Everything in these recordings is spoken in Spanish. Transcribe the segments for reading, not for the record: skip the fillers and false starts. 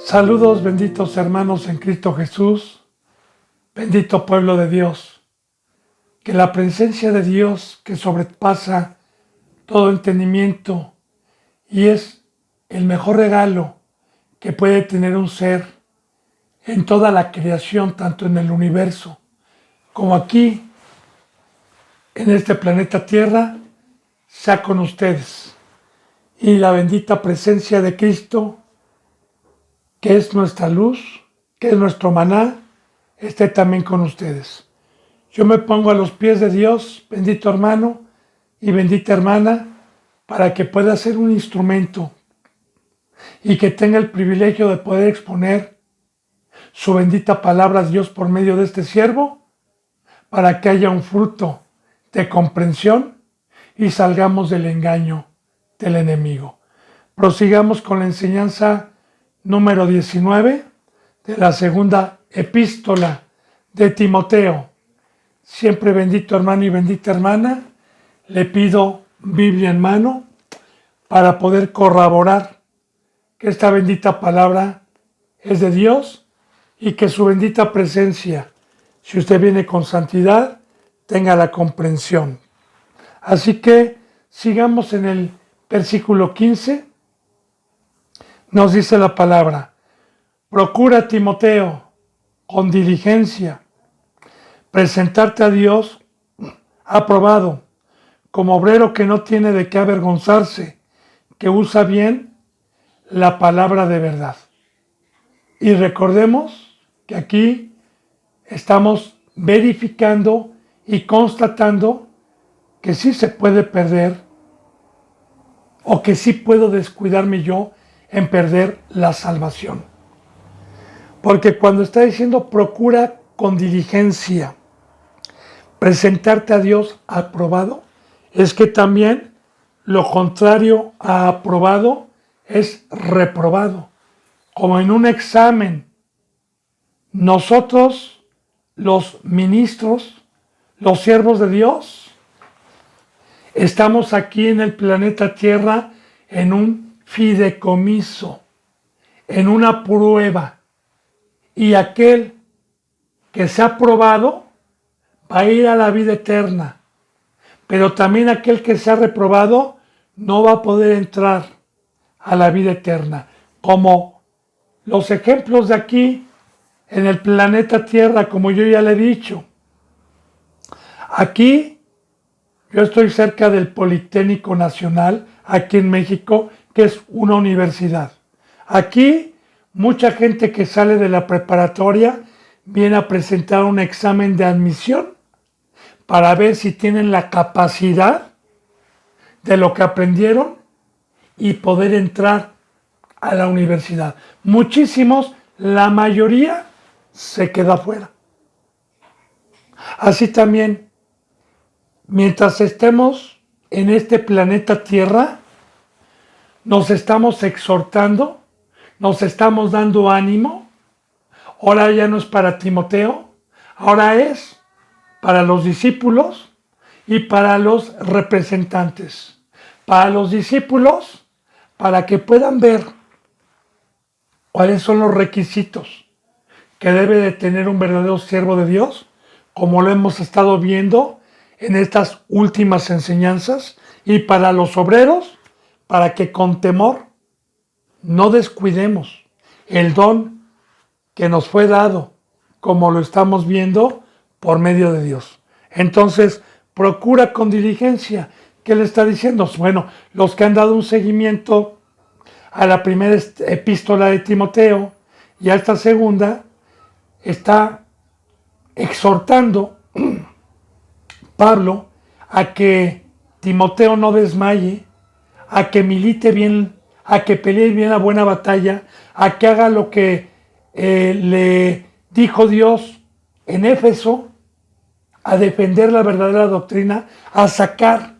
Saludos, benditos hermanos en Cristo Jesús, bendito pueblo de Dios, que la presencia de Dios que sobrepasa todo entendimiento y es el mejor regalo que puede tener un ser en toda la creación, tanto en el universo como aquí en este planeta Tierra, sea con ustedes. Y la bendita presencia de Cristo, que es nuestra luz, que es nuestro maná, esté también con ustedes. Yo me pongo a los pies de Dios, bendito hermano y bendita hermana, para que pueda ser un instrumento y que tenga el privilegio de poder exponer su bendita palabra a Dios por medio de este siervo, para que haya un fruto de comprensión y salgamos del engaño del enemigo. Prosigamos con la enseñanza número 19 de la segunda epístola de Timoteo. Siempre bendito hermano y bendita hermana, le pido Biblia en mano para poder corroborar que esta bendita palabra es de Dios y que su bendita presencia, si usted viene con santidad, tenga la comprensión. Así que sigamos en el versículo 15. Nos dice la palabra: procura, Timoteo, con diligencia, presentarte a Dios aprobado, como obrero que no tiene de qué avergonzarse, que usa bien la palabra de verdad. Y recordemos que aquí estamos verificando y constatando que sí se puede perder, o que sí puedo descuidarme yo en perder la salvación. Porque cuando está diciendo procura con diligencia presentarte a Dios aprobado, es que también lo contrario a aprobado es reprobado. Como en un examen, nosotros, los ministros, los siervos de Dios, estamos aquí en el planeta Tierra en un fideicomiso, en una prueba, y aquel que se ha probado va a ir a la vida eterna, pero también aquel que se ha reprobado no va a poder entrar a la vida eterna, como los ejemplos de aquí en el planeta Tierra, como yo ya le he dicho. Aquí yo estoy cerca del Politécnico Nacional, aquí en México, que es una universidad. Aquí mucha gente que sale de la preparatoria viene a presentar un examen de admisión para ver si tienen la capacidad de lo que aprendieron y poder entrar a la universidad. Muchísimos, la mayoría, se queda fuera. Así también, mientras estemos en este planeta Tierra, nos estamos exhortando, nos estamos dando ánimo. Ahora ya no es para Timoteo, ahora es para los discípulos y para los representantes. Para los discípulos, para que puedan ver cuáles son los requisitos que debe de tener un verdadero siervo de Dios, como lo hemos estado viendo en estas últimas enseñanzas, y para los obreros, para que con temor no descuidemos el don que nos fue dado, como lo estamos viendo por medio de Dios. Entonces, procura con diligencia. ¿Qué le está diciendo? Bueno, los que han dado un seguimiento a la primera epístola de Timoteo y a esta segunda, está exhortando Pablo a que Timoteo no desmaye, a que milite bien, a que pelee bien la buena batalla, a que haga lo que le dijo Dios en Éfeso, a defender la verdadera doctrina, a sacar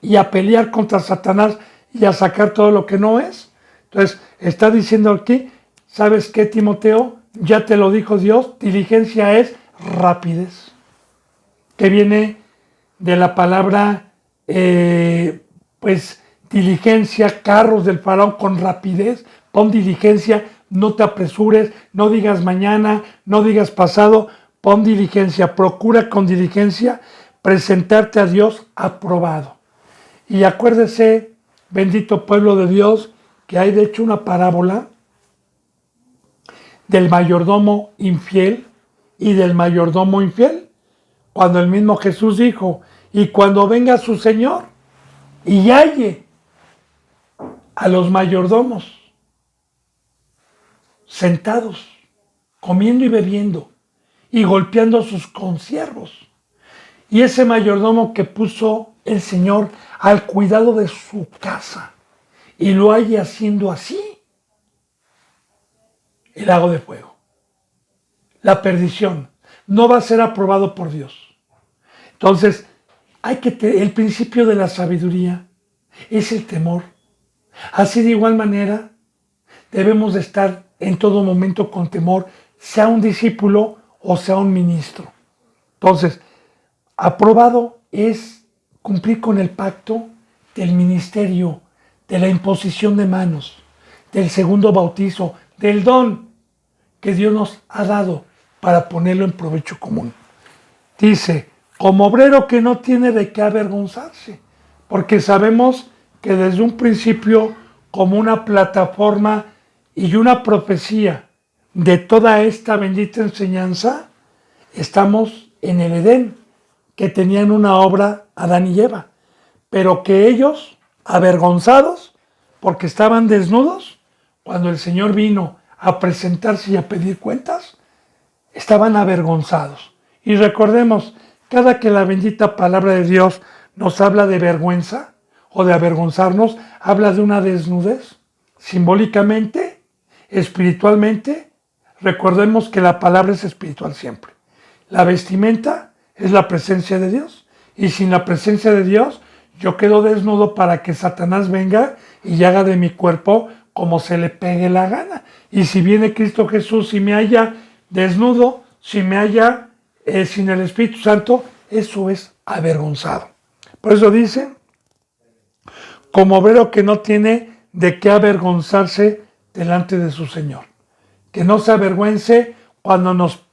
y a pelear contra Satanás y a sacar todo lo que no es. Entonces, está diciendo aquí, ¿sabes qué, Timoteo? Ya te lo dijo Dios, diligencia es rapidez, que viene de la palabra, diligencia, carros del faraón con rapidez, pon diligencia, no te apresures, no digas mañana, no digas pasado, pon diligencia, procura con diligencia presentarte a Dios aprobado. Y acuérdese, bendito pueblo de Dios, que hay de hecho una parábola del mayordomo infiel y del mayordomo infiel, cuando el mismo Jesús dijo, y cuando venga su Señor y halle a los mayordomos sentados, comiendo y bebiendo, y golpeando a sus consiervos, y ese mayordomo que puso el Señor al cuidado de su casa, y lo halle haciendo así, el lago de fuego, la perdición, no va a ser aprobado por Dios. Entonces, el principio de la sabiduría es el temor. Así de igual manera, debemos de estar en todo momento con temor, sea un discípulo o sea un ministro. Entonces, aprobado es cumplir con el pacto del ministerio, de la imposición de manos, del segundo bautizo, del don que Dios nos ha dado para ponerlo en provecho común. Dice, como obrero que no tiene de qué avergonzarse, porque sabemos que desde un principio, como una plataforma y una profecía de toda esta bendita enseñanza, estamos en el Edén, que tenían una obra Adán y Eva, pero que ellos, avergonzados, porque estaban desnudos, cuando el Señor vino a presentarse y a pedir cuentas, estaban avergonzados. Y recordemos, cada que la bendita palabra de Dios nos habla de vergüenza o de avergonzarnos, habla de una desnudez. Simbólicamente, espiritualmente, recordemos que la palabra es espiritual siempre. La vestimenta es la presencia de Dios. Y sin la presencia de Dios, yo quedo desnudo para que Satanás venga y haga de mi cuerpo como se le pegue la gana. Y si viene Cristo Jesús y me halla desnudo, si me halla sin el Espíritu Santo, eso es avergonzado. Por eso dice, como obrero que no tiene de qué avergonzarse delante de su Señor. Que no se avergüence cuando nos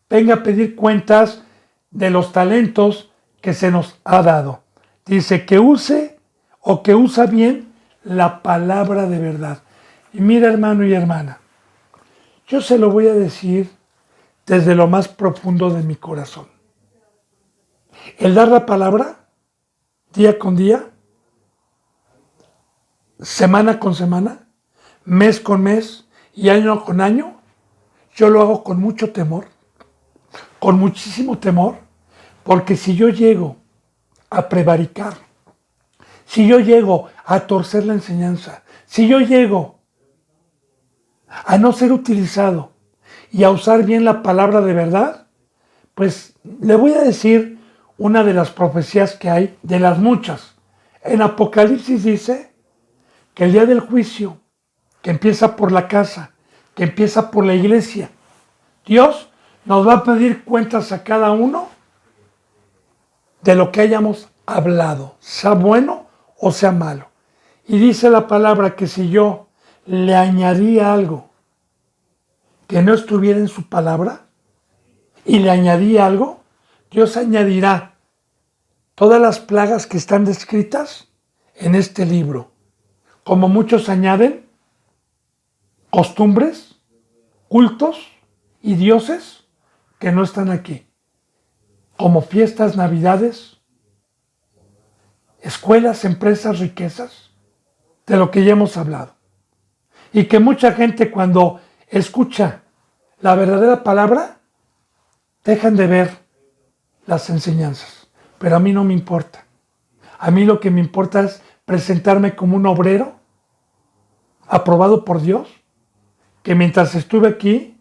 venga a pedir cuentas de los talentos que se nos ha dado. Dice que use o que usa bien la palabra de verdad. Y mira, hermano y hermana, yo se lo voy a decir desde lo más profundo de mi corazón. El dar la palabra, día con día, semana con semana, mes con mes y año con año, yo lo hago con mucho temor, con muchísimo temor, porque si yo llego a prevaricar, si yo llego a torcer la enseñanza, si yo llego a no ser utilizado y a usar bien la palabra de verdad, pues le voy a decir una de las profecías que hay, de las muchas. En Apocalipsis dice que el día del juicio, que empieza por la casa, que empieza por la iglesia, Dios nos va a pedir cuentas a cada uno de lo que hayamos hablado, sea bueno o sea malo. Y dice la palabra que si yo le añadía algo que no estuviera en su palabra y le añadía algo, Dios añadirá todas las plagas que están descritas en este libro. Como muchos añaden costumbres, cultos y dioses que no están aquí, como fiestas, navidades, escuelas, empresas, riquezas, de lo que ya hemos hablado. Y que mucha gente cuando escucha la verdadera palabra, dejan de ver las enseñanzas. Pero a mí no me importa. A mí lo que me importa es presentarme como un obrero aprobado por Dios, que mientras estuve aquí,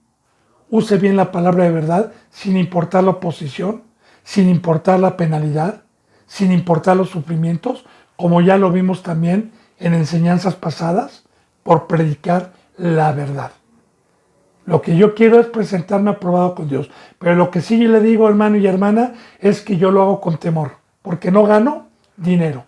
use bien la palabra de verdad, sin importar la oposición, sin importar la penalidad, sin importar los sufrimientos, como ya lo vimos también en enseñanzas pasadas, por predicar la verdad. Lo que yo quiero es presentarme aprobado con Dios. Pero lo que sí yo le digo, hermano y hermana, es que yo lo hago con temor, porque no gano dinero.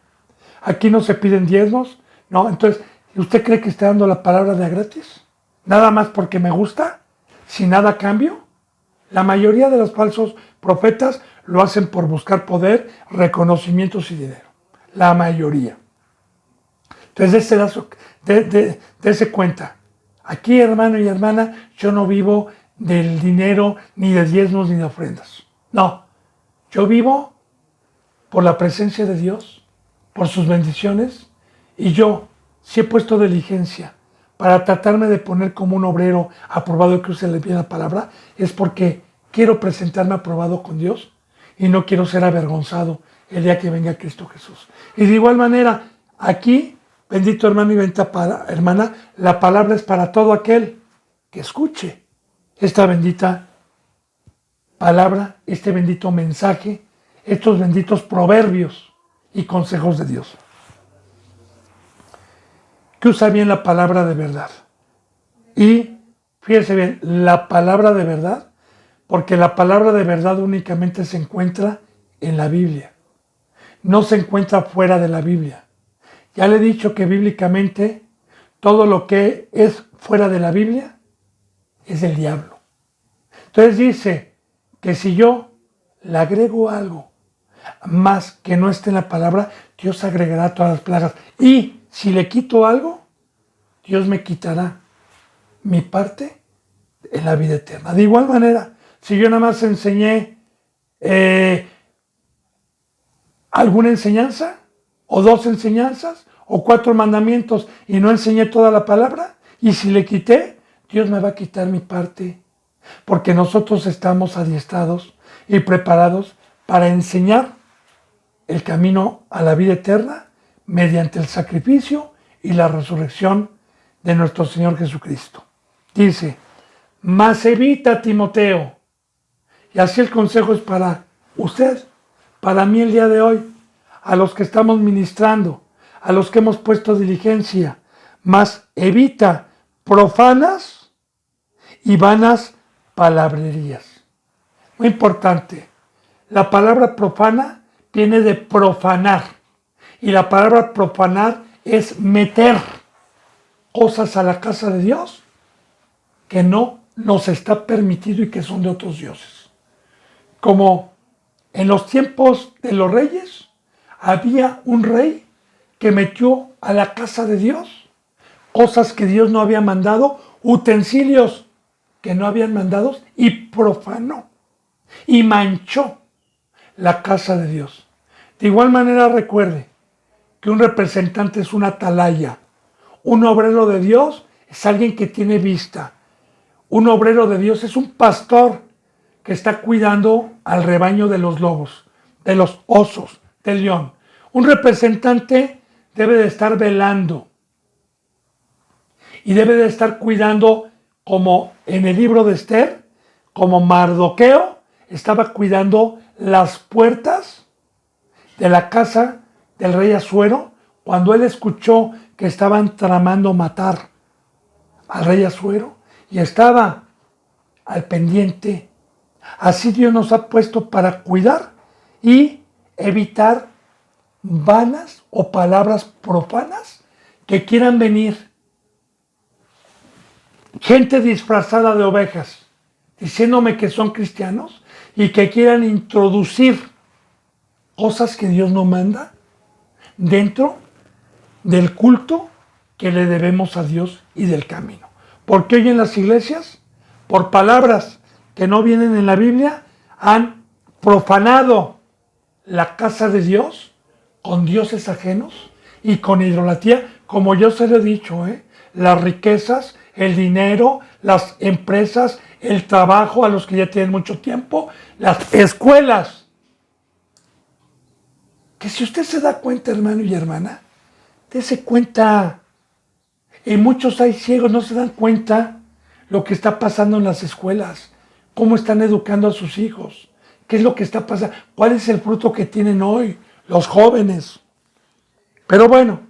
Aquí no se piden diezmos, ¿no? Entonces, ¿usted cree que está dando la palabra de a gratis? nada más porque me gusta, sin nada a cambio. La mayoría de los falsos profetas lo hacen por buscar poder, reconocimientos y dinero. La mayoría. Entonces, dése cuenta. Aquí, hermano y hermana, yo no vivo del dinero, ni de diezmos, ni de ofrendas. No, yo vivo por la presencia de Dios, por sus bendiciones, y yo, si he puesto diligencia para tratarme de poner como un obrero aprobado, que use bien la palabra, es porque quiero presentarme aprobado con Dios y no quiero ser avergonzado el día que venga Cristo Jesús. Y de igual manera, aquí, bendito hermano y bendita hermana, la palabra es para todo aquel que escuche esta bendita palabra, este bendito mensaje, estos benditos proverbios y consejos de Dios. Que usa bien la palabra de verdad. Y fíjese bien, la palabra de verdad, porque la palabra de verdad únicamente se encuentra en la Biblia. No se encuentra fuera de la Biblia. Ya le he dicho que bíblicamente todo lo que es fuera de la Biblia es el diablo. Entonces dice que si yo le agrego algo más que no esté en la palabra, Dios agregará todas las plagas. Y si le quito algo, Dios me quitará mi parte en la vida eterna. De igual manera, si yo nada más enseñé alguna enseñanza, o 2 enseñanzas, o 4 mandamientos, y no enseñé toda la palabra, y si le quité, Dios me va a quitar mi parte, porque nosotros estamos adiestrados y preparados para enseñar el camino a la vida eterna mediante el sacrificio y la resurrección de nuestro Señor Jesucristo. Dice, mas evita, Timoteo, y así el consejo es para usted, para mí el día de hoy, a los que estamos ministrando, a los que hemos puesto diligencia, mas evita profanas y vanas palabrerías. Muy importante, la palabra profana viene de profanar, y la palabra profanar es meter cosas a la casa de Dios que no nos está permitido y que son de otros dioses. Como en los tiempos de los reyes, había un rey que metió a la casa de Dios cosas que Dios no había mandado, utensilios que no habían mandado, y profanó y manchó la casa de Dios. De igual manera, recuerde que un representante es una atalaya. Un obrero de Dios es alguien que tiene vista. Un obrero de Dios es un pastor que está cuidando al rebaño de los lobos, de los osos, del león. Un representante debe de estar velando y debe de estar cuidando, como en el libro de Esther, como Mardoqueo estaba cuidando las puertas de la casa del rey Asuero cuando él escuchó que estaban tramando matar al rey Asuero y estaba al pendiente. Así Dios nos ha puesto para cuidar y evitar vanas o palabras profanas que quieran venir. Gente disfrazada de ovejas, diciéndome que son cristianos y que quieran introducir cosas que Dios no manda dentro del culto que le debemos a Dios y del camino. Porque hoy en las iglesias, por palabras que no vienen en la Biblia, han profanado la casa de Dios con dioses ajenos y con idolatría, como yo se lo he dicho, las riquezas, el dinero, las empresas, el trabajo a los que ya tienen mucho tiempo, las escuelas. Que si usted se da cuenta, hermano y hermana, dése cuenta. Y muchos hay ciegos, no se dan cuenta lo que está pasando en las escuelas, cómo están educando a sus hijos, qué es lo que está pasando, cuál es el fruto que tienen hoy los jóvenes. Pero bueno,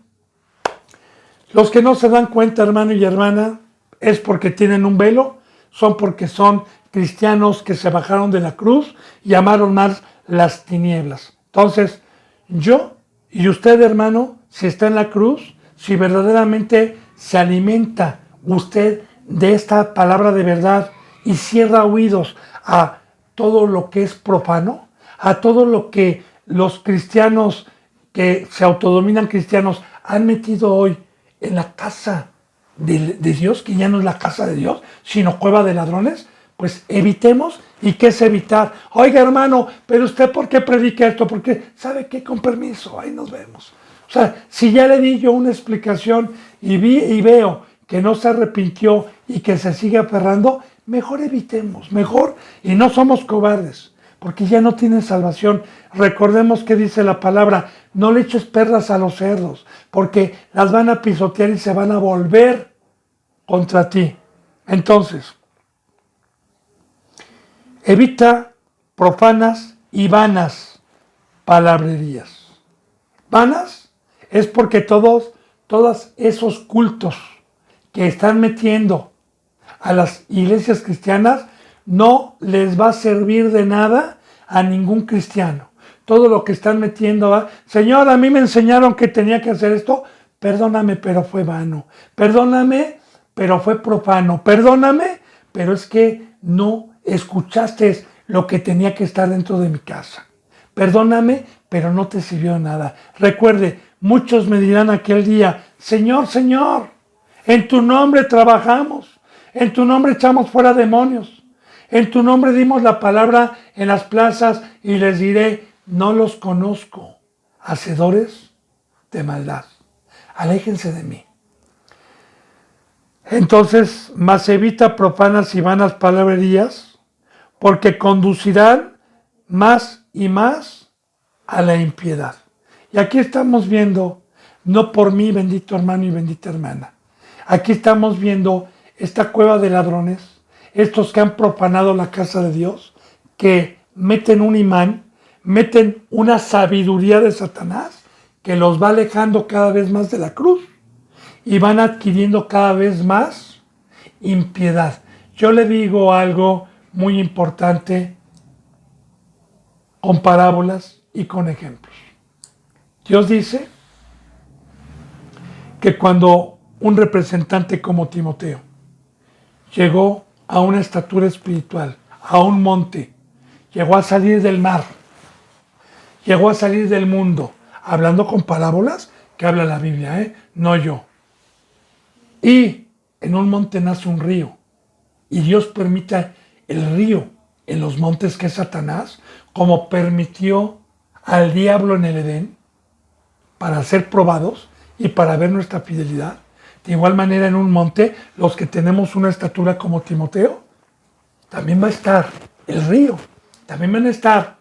los que no se dan cuenta, hermano y hermana, es porque tienen un velo, son porque son cristianos que se bajaron de la cruz y amaron más las tinieblas. Entonces, yo y usted, hermano, si está en la cruz, si verdaderamente se alimenta usted de esta palabra de verdad y cierra oídos a todo lo que es profano, a todo lo que los cristianos que se autodominan cristianos han metido hoy en la casa de Dios, que ya no es la casa de Dios, sino cueva de ladrones, pues evitemos. ¿Y qué es evitar? Oiga, hermano, pero usted ¿por qué predica esto? Porque, ¿sabe qué? Con permiso, ahí nos vemos. O sea, si ya le di yo una explicación y veo que no se arrepintió y que se sigue aferrando, mejor evitemos, mejor, y no somos cobardes, porque ya no tienen salvación. Recordemos que dice la palabra, no le eches perlas a los cerdos, porque las van a pisotear y se van a volver contra ti. Entonces, evita profanas y vanas palabrerías. Vanas es porque todos esos cultos que están metiendo a las iglesias cristianas no les va a servir de nada a ningún cristiano. Todo lo que están metiendo, Señor, a mí me enseñaron que tenía que hacer esto, perdóname, pero fue vano. Perdóname, pero fue profano. Perdóname, pero es que no escuchaste lo que tenía que estar dentro de mi casa. Perdóname, pero no te sirvió de nada. Recuerde, muchos me dirán aquel día, Señor, Señor, en tu nombre trabajamos, en tu nombre echamos fuera demonios, en tu nombre dimos la palabra en las plazas y les diré, no los conozco, hacedores de maldad, aléjense de mí. Entonces, más evita profanas y vanas palabrerías, porque conducirán más y más a la impiedad. Y aquí estamos viendo, no por mí, bendito hermano y bendita hermana, aquí estamos viendo esta cueva de ladrones, estos que han profanado la casa de Dios, que meten un imán, meten una sabiduría de Satanás que los va alejando cada vez más de la cruz y van adquiriendo cada vez más impiedad. Yo le digo algo muy importante con parábolas y con ejemplos. Dios dice que cuando un representante como Timoteo llegó a una estatura espiritual, a un monte, llegó a salir del mar, llegó a salir del mundo, hablando con parábolas que habla la Biblia, no yo. Y en un monte nace un río, y Dios permite el río en los montes que es Satanás, como permitió al diablo en el Edén, para ser probados y para ver nuestra fidelidad. De igual manera en un monte, los que tenemos una estatura como Timoteo, también va a estar el río, también van a estar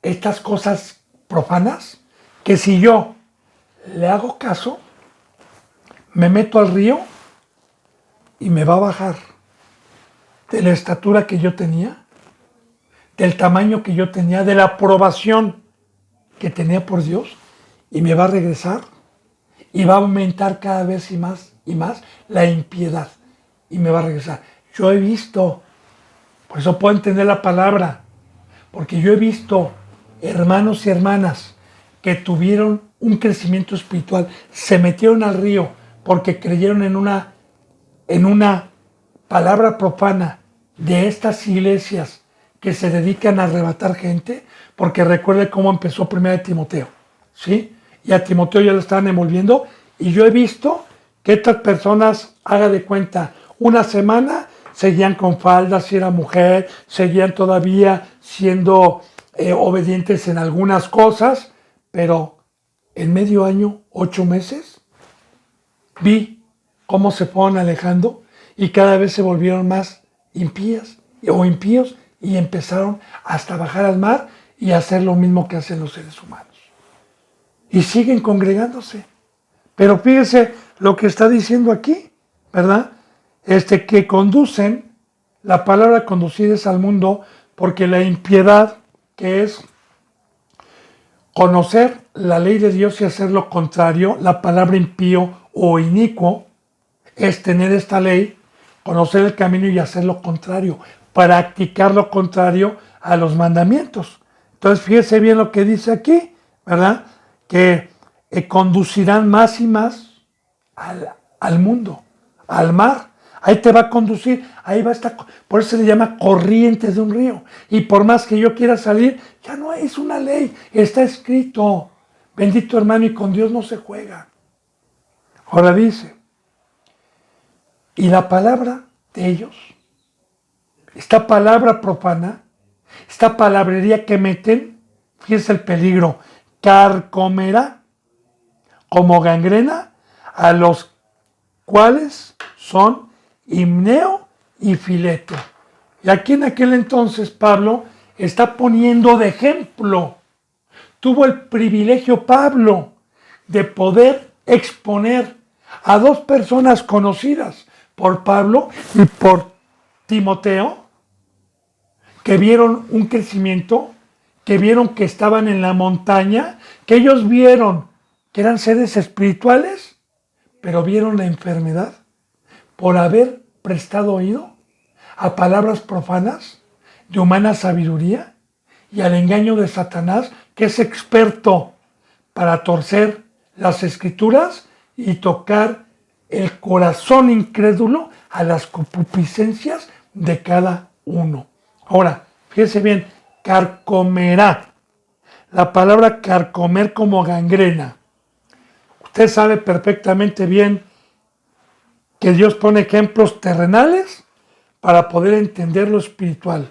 estas cosas profanas, que si yo le hago caso, me meto al río y me va a bajar de la estatura que yo tenía, del tamaño que yo tenía, de la aprobación que tenía por Dios, y me va a regresar y va a aumentar cada vez y más la impiedad y me va a regresar. Yo he visto, por eso puedo entender la palabra, porque yo he visto hermanos y hermanas que tuvieron un crecimiento espiritual, se metieron al río porque creyeron en una palabra profana de estas iglesias que se dedican a arrebatar gente, porque recuerde cómo empezó 1 Timoteo, ¿sí? Y a Timoteo ya lo estaban envolviendo, y yo he visto que estas personas, haga de cuenta, una semana seguían con faldas si era mujer, seguían todavía siendo obedientes en algunas cosas, pero en medio año, 8 meses, vi cómo se fueron alejando y cada vez se volvieron más impíos y empezaron hasta bajar al mar y hacer lo mismo que hacen los seres humanos. Y siguen congregándose. Pero fíjese lo que está diciendo aquí, ¿verdad? Que conducen, la palabra conducir es al mundo, porque la impiedad, que es conocer la ley de Dios y hacer lo contrario, la palabra impío o inicuo, es tener esta ley, conocer el camino y hacer lo contrario, practicar lo contrario a los mandamientos. Entonces fíjese bien lo que dice aquí, ¿verdad? Que conducirán más y más al mundo, al mar, Ahí te va a conducir, ahí va a estar. Por eso se le llama corriente de un río. Y por más que yo quiera salir, ya no es una ley, está escrito. Bendito hermano, y con Dios no se juega. Ahora dice, y la palabra de ellos, esta palabra profana, esta palabrería que meten, fíjense el peligro, carcomerá como gangrena a los cuales son Himneo y Fileto. Y aquí en aquel entonces Pablo está poniendo de ejemplo. Tuvo el privilegio Pablo de poder exponer a dos personas conocidas por Pablo y por Timoteo, que vieron un crecimiento, que vieron que estaban en la montaña, que ellos vieron que eran seres espirituales, pero vieron la enfermedad por haber prestado oído a palabras profanas de humana sabiduría y al engaño de Satanás, que es experto para torcer las escrituras y tocar el corazón incrédulo a las concupiscencias de cada uno. Ahora, fíjese bien, carcomerá. La palabra carcomer como gangrena. Usted sabe perfectamente bien que Dios pone ejemplos terrenales para poder entender lo espiritual.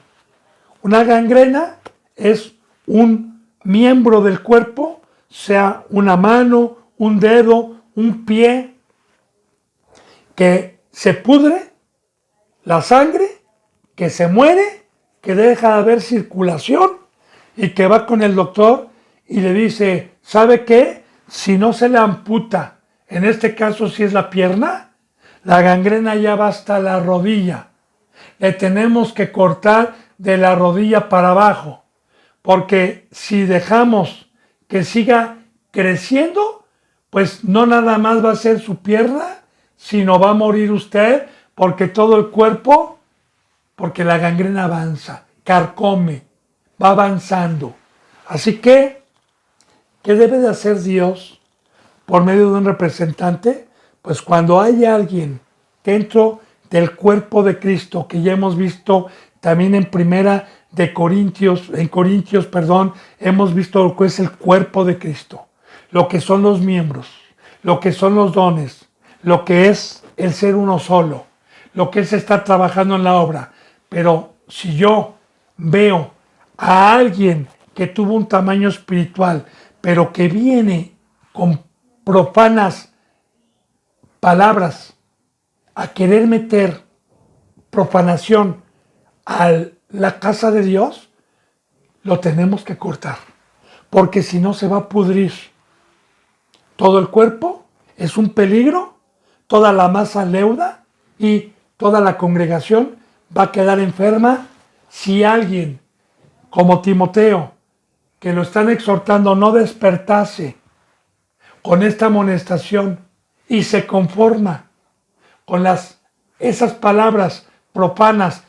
Una gangrena es un miembro del cuerpo, sea una mano, un dedo, un pie, que se pudre, la sangre, que se muere, que deja de haber circulación y que va con el doctor y le dice, ¿sabe qué? Si no se le amputa, en este caso si es la pierna, la gangrena ya va hasta la rodilla. Le tenemos que cortar de la rodilla para abajo, porque si dejamos que siga creciendo, pues no nada más va a ser su pierna, sino va a morir usted, porque todo el cuerpo, porque la gangrena avanza, carcome, va avanzando. Así que, ¿qué debe de hacer Dios por medio de un representante? Pues cuando hay alguien dentro del cuerpo de Cristo, que ya hemos visto también en primera de Corintios, hemos visto lo que es el cuerpo de Cristo, lo que son los miembros, lo que son los dones, lo que es el ser uno solo, lo que es estar trabajando en la obra. Pero si yo veo a alguien que tuvo un tamaño espiritual, pero que viene con profanas palabras a querer meter profanación a la casa de Dios, lo tenemos que cortar, porque si no se va a pudrir todo el cuerpo, es un peligro, toda la masa leuda y toda la congregación va a quedar enferma. Si alguien como Timoteo, que lo están exhortando, no despertase con esta amonestación y se conforma con esas palabras profanas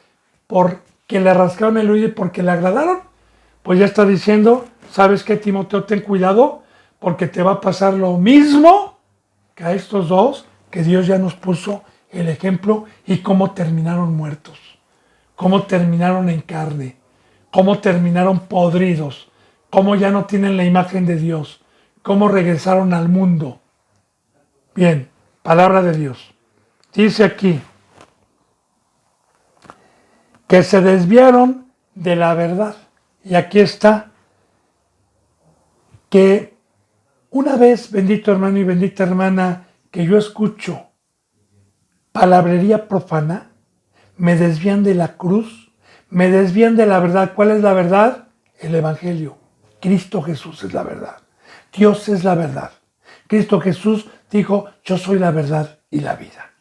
porque le rascaron el oído y porque le agradaron, pues ya está diciendo, ¿sabes qué, Timoteo? Ten cuidado, porque te va a pasar lo mismo que a estos dos, que Dios ya nos puso el ejemplo y cómo terminaron muertos, cómo terminaron en carne, cómo terminaron podridos, cómo ya no tienen la imagen de Dios, cómo regresaron al mundo. Bien, palabra de Dios. Dice aquí que se desviaron de la verdad. Y aquí está que una vez, bendito hermano y bendita hermana, que yo escucho palabrería profana, me desvían de la cruz, me desvían de la verdad. ¿Cuál es la verdad? El Evangelio. Cristo Jesús es la verdad. Dios es la verdad. Cristo Jesús dijo, yo soy la verdad y la vida.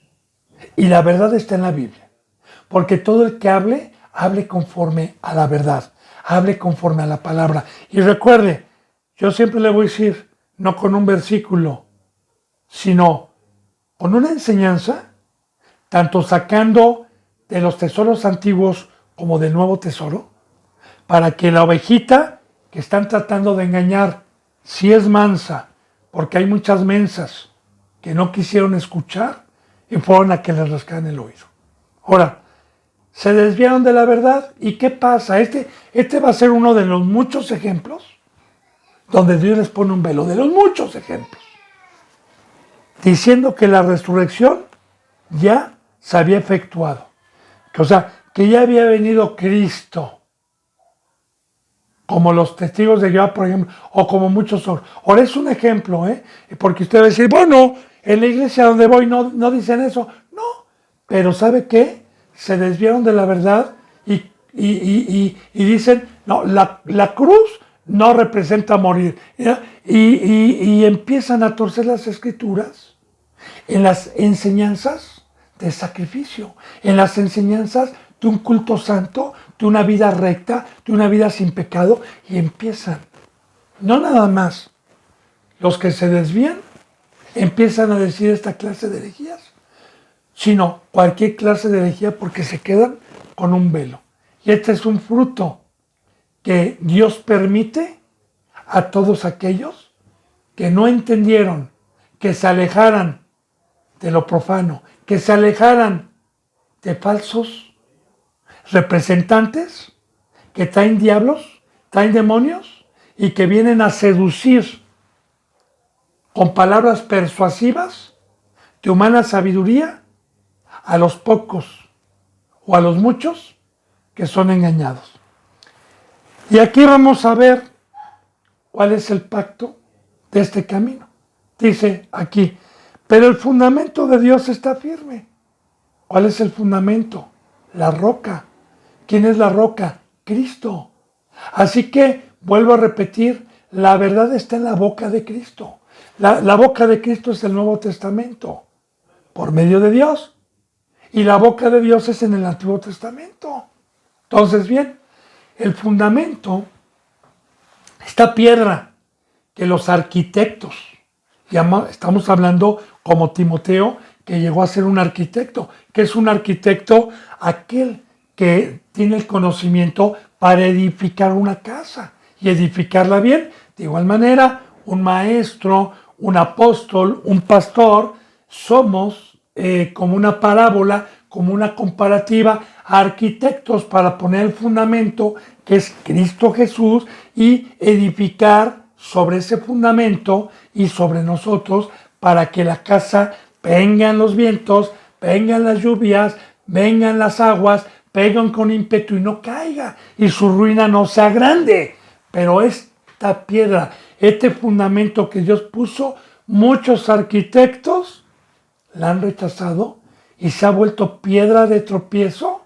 Y la verdad está en la Biblia. Porque todo el que hable, hable conforme a la verdad. Hable conforme a la palabra. Y recuerde, yo siempre le voy a decir, no con un versículo, sino con una enseñanza, tanto sacando de los tesoros antiguos como del nuevo tesoro, para que la ovejita que están tratando de engañar, si es mansa, porque hay muchas mensas que no quisieron escuchar y fueron a que les rascaran el oído. Ahora, se desviaron de la verdad. ¿Y qué pasa? Este va a ser uno de los muchos ejemplos donde Dios les pone un velo, de los muchos ejemplos, diciendo que la resurrección ya se había efectuado. O sea, que ya había venido Cristo, como los testigos de Jehová, por ejemplo, o como muchos otros. Ahora es un ejemplo, porque usted va a decir, bueno, en la iglesia donde voy no dicen eso. No, pero ¿sabe qué? Se desviaron de la verdad y dicen, no, la cruz no representa morir. Y empiezan a torcer las escrituras en las enseñanzas de sacrificio, en las enseñanzas de un culto santo, de una vida recta, de una vida sin pecado, y empiezan, no nada más los que se desvían, empiezan a decir esta clase de herejías, sino cualquier clase de herejía porque se quedan con un velo. Y este es un fruto que Dios permite a todos aquellos que no entendieron, que se alejaran de lo profano, que se alejaran de falsos representantes que traen diablos, traen demonios y que vienen a seducir con palabras persuasivas de humana sabiduría a los pocos o a los muchos que son engañados. Y aquí vamos a ver cuál es el pacto de este camino. Dice aquí, pero el fundamento de Dios está firme. ¿Cuál es el fundamento? La roca. ¿Quién es la roca? Cristo. Así que, vuelvo a repetir, la verdad está en la boca de Cristo. La boca de Cristo es el Nuevo Testamento, por medio de Dios. Y la boca de Dios es en el Antiguo Testamento. Entonces, bien, el fundamento, esta piedra que los arquitectos, estamos hablando como Timoteo, que llegó a ser un arquitecto. ¿Qué es un arquitecto? Aquel que tiene el conocimiento para edificar una casa y edificarla bien. De igual manera, un maestro, un apóstol, un pastor, somos como una parábola, como una comparativa, arquitectos para poner el fundamento, que es Cristo Jesús, y edificar sobre ese fundamento y sobre nosotros para que la casa vengan los vientos, vengan las lluvias, vengan las aguas, pegan con ímpetu y no caiga, y su ruina no sea grande. Pero esta piedra, este fundamento que Dios puso, muchos arquitectos la han rechazado y se ha vuelto piedra de tropiezo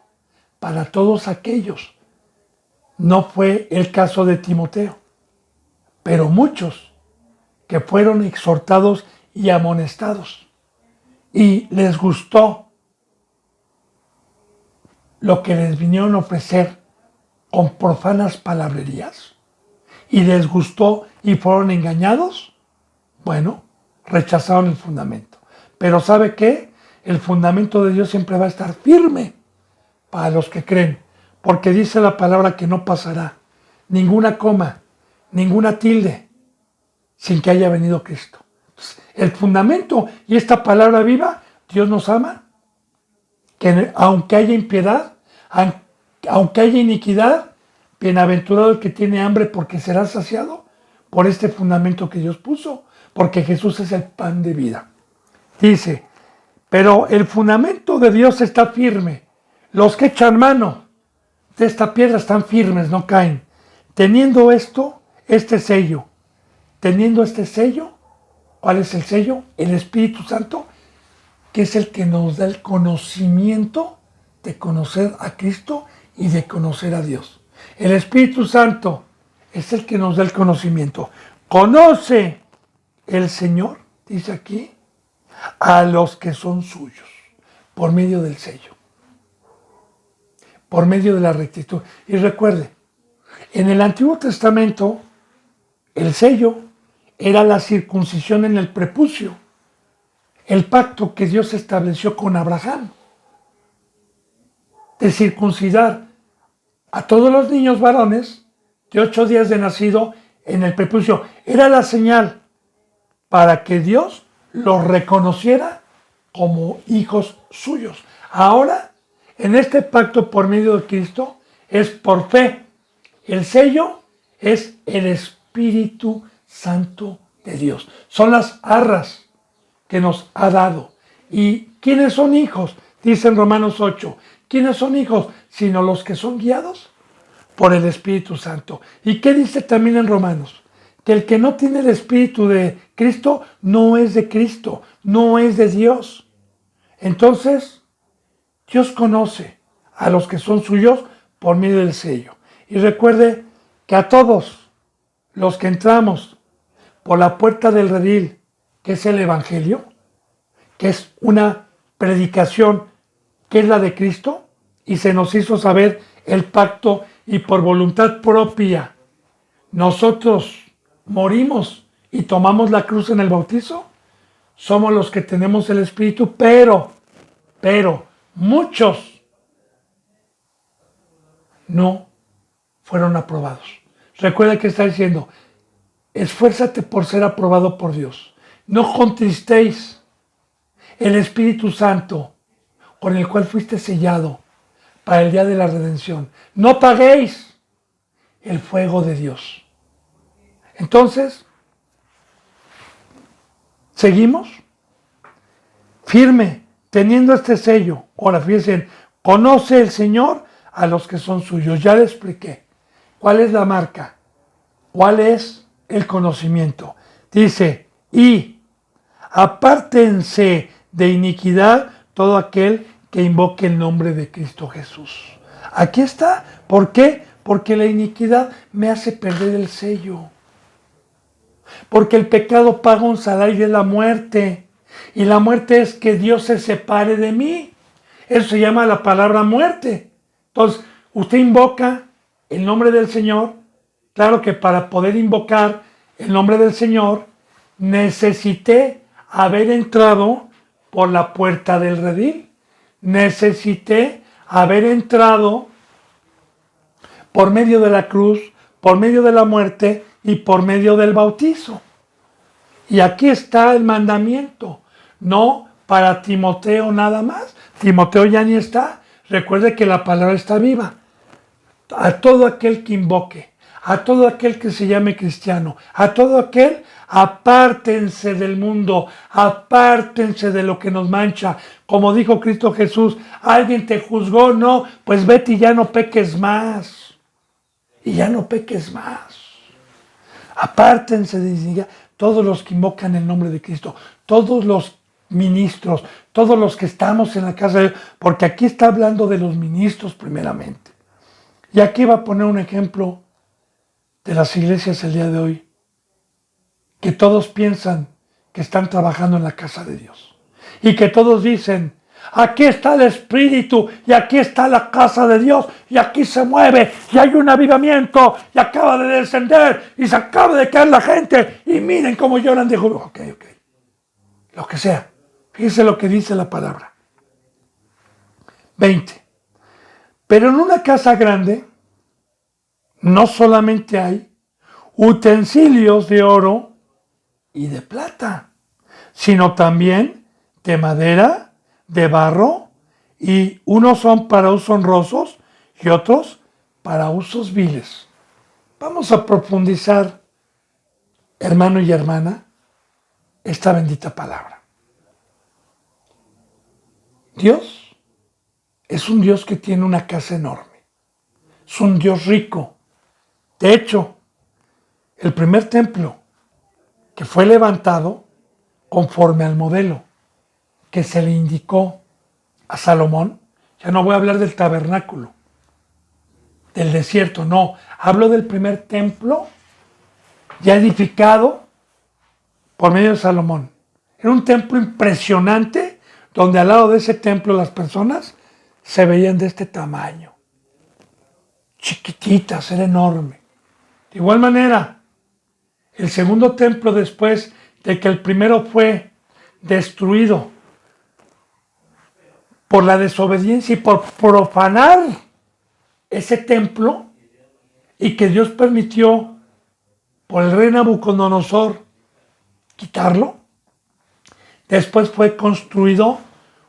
para todos aquellos. No fue el caso de Timoteo, pero muchos que fueron exhortados y amonestados y les gustó lo que les vinieron a ofrecer con profanas palabrerías y les gustó y fueron engañados, bueno, rechazaron el fundamento. Pero ¿sabe qué? El fundamento de Dios siempre va a estar firme para los que creen, porque dice la palabra que no pasará ninguna coma, ninguna tilde, sin que haya venido Cristo. Entonces, el fundamento y esta palabra viva, Dios nos ama, que aunque haya impiedad, aunque haya iniquidad, bienaventurado el que tiene hambre porque será saciado por este fundamento que Dios puso, porque Jesús es el pan de vida. Dice, pero el fundamento de Dios está firme. Los que echan mano de esta piedra están firmes, no caen. Teniendo este sello, ¿cuál es el sello? El Espíritu Santo, que es el que nos da el conocimiento de conocer a Cristo y de conocer a Dios. El Espíritu Santo es el que nos da el conocimiento. Conoce el Señor, dice aquí, a los que son suyos, por medio del sello, por medio de la rectitud. Y recuerde, en el Antiguo Testamento, el sello era la circuncisión en el prepucio, el pacto que Dios estableció con Abraham, de circuncidar a todos los niños varones de 8 días de nacido en el prepucio. Era la señal para que Dios los reconociera como hijos suyos. Ahora, En este pacto por medio de Cristo es por fe. El sello es el Espíritu Santo de Dios. Son las arras que nos ha dado. ¿Y quiénes son hijos? Dice en Romanos 8. ¿Quiénes son hijos? Sino los que son guiados por el Espíritu Santo. ¿Y qué dice también en Romanos? Que el que no tiene el Espíritu de Cristo no es de Cristo, no es de Dios. Entonces, Dios conoce a los que son suyos por medio del sello. Y recuerde que a todos los que entramos por la puerta del redil, que es el Evangelio, que es una predicación que es la de Cristo, y se nos hizo saber el pacto y por voluntad propia nosotros morimos y tomamos la cruz en el bautizo, somos los que tenemos el Espíritu, pero muchos no fueron aprobados. Recuerda que está diciendo, esfuérzate por ser aprobado por Dios. No contristéis el Espíritu Santo con el cual fuiste sellado para el día de la redención. No paguéis el fuego de Dios. Entonces, seguimos firme, teniendo este sello. Ahora, fíjense, conoce el Señor a los que son suyos. Ya le expliqué. ¿Cuál es la marca? ¿Cuál es el conocimiento? Dice, y apártense de iniquidad todo aquel que invoque el nombre de Cristo Jesús. Aquí está. ¿Por qué? Porque la iniquidad me hace perder el sello. Porque el pecado paga un salario y es la muerte. Y la muerte es que Dios se separe de mí. Eso se llama la palabra muerte. Entonces, usted invoca el nombre del Señor. Claro que para poder invocar el nombre del Señor, necesité haber entrado por la puerta del redil. Necesité haber entrado por medio de la cruz, por medio de la muerte y por medio del bautizo. Y aquí está el mandamiento, no para Timoteo nada más. Timoteo ya ni está. Recuerde que la palabra está viva. A todo aquel que invoque, a todo aquel que se llame cristiano, a todo aquel, apártense del mundo, apártense de lo que nos mancha. Como dijo Cristo Jesús, ¿alguien te juzgó? No, pues vete y ya no peques más. Y ya no peques más. Apártense de todos los que invocan el nombre de Cristo, todos los ministros, todos los que estamos en la casa de Dios, porque aquí está hablando de los ministros primeramente. Y aquí va a poner un ejemplo de las iglesias el día de hoy, que todos piensan que están trabajando en la casa de Dios. Y que todos dicen, aquí está el Espíritu, y aquí está la casa de Dios, y aquí se mueve, y hay un avivamiento, y acaba de descender, y se acaba de caer la gente, y miren cómo lloran de júbilo. Ok. Lo que sea. Fíjense lo que dice la palabra. 20. Pero en una casa grande, no solamente hay utensilios de oro y de plata, sino también de madera, de barro, y unos son para usos honrosos y otros para usos viles. Vamos a profundizar, hermano y hermana, esta bendita palabra. Dios es un Dios que tiene una casa enorme. Es un Dios rico. De hecho, el primer templo que fue levantado conforme al modelo que se le indicó a Salomón, ya no voy a hablar del tabernáculo, del desierto, no, hablo del primer templo ya edificado por medio de Salomón. Era un templo impresionante, donde al lado de ese templo las personas se veían de este tamaño, chiquititas, era enorme. De igual manera, el segundo templo, después de que el primero fue destruido por la desobediencia y por profanar ese templo, y que Dios permitió por el rey Nabucodonosor quitarlo, después fue construido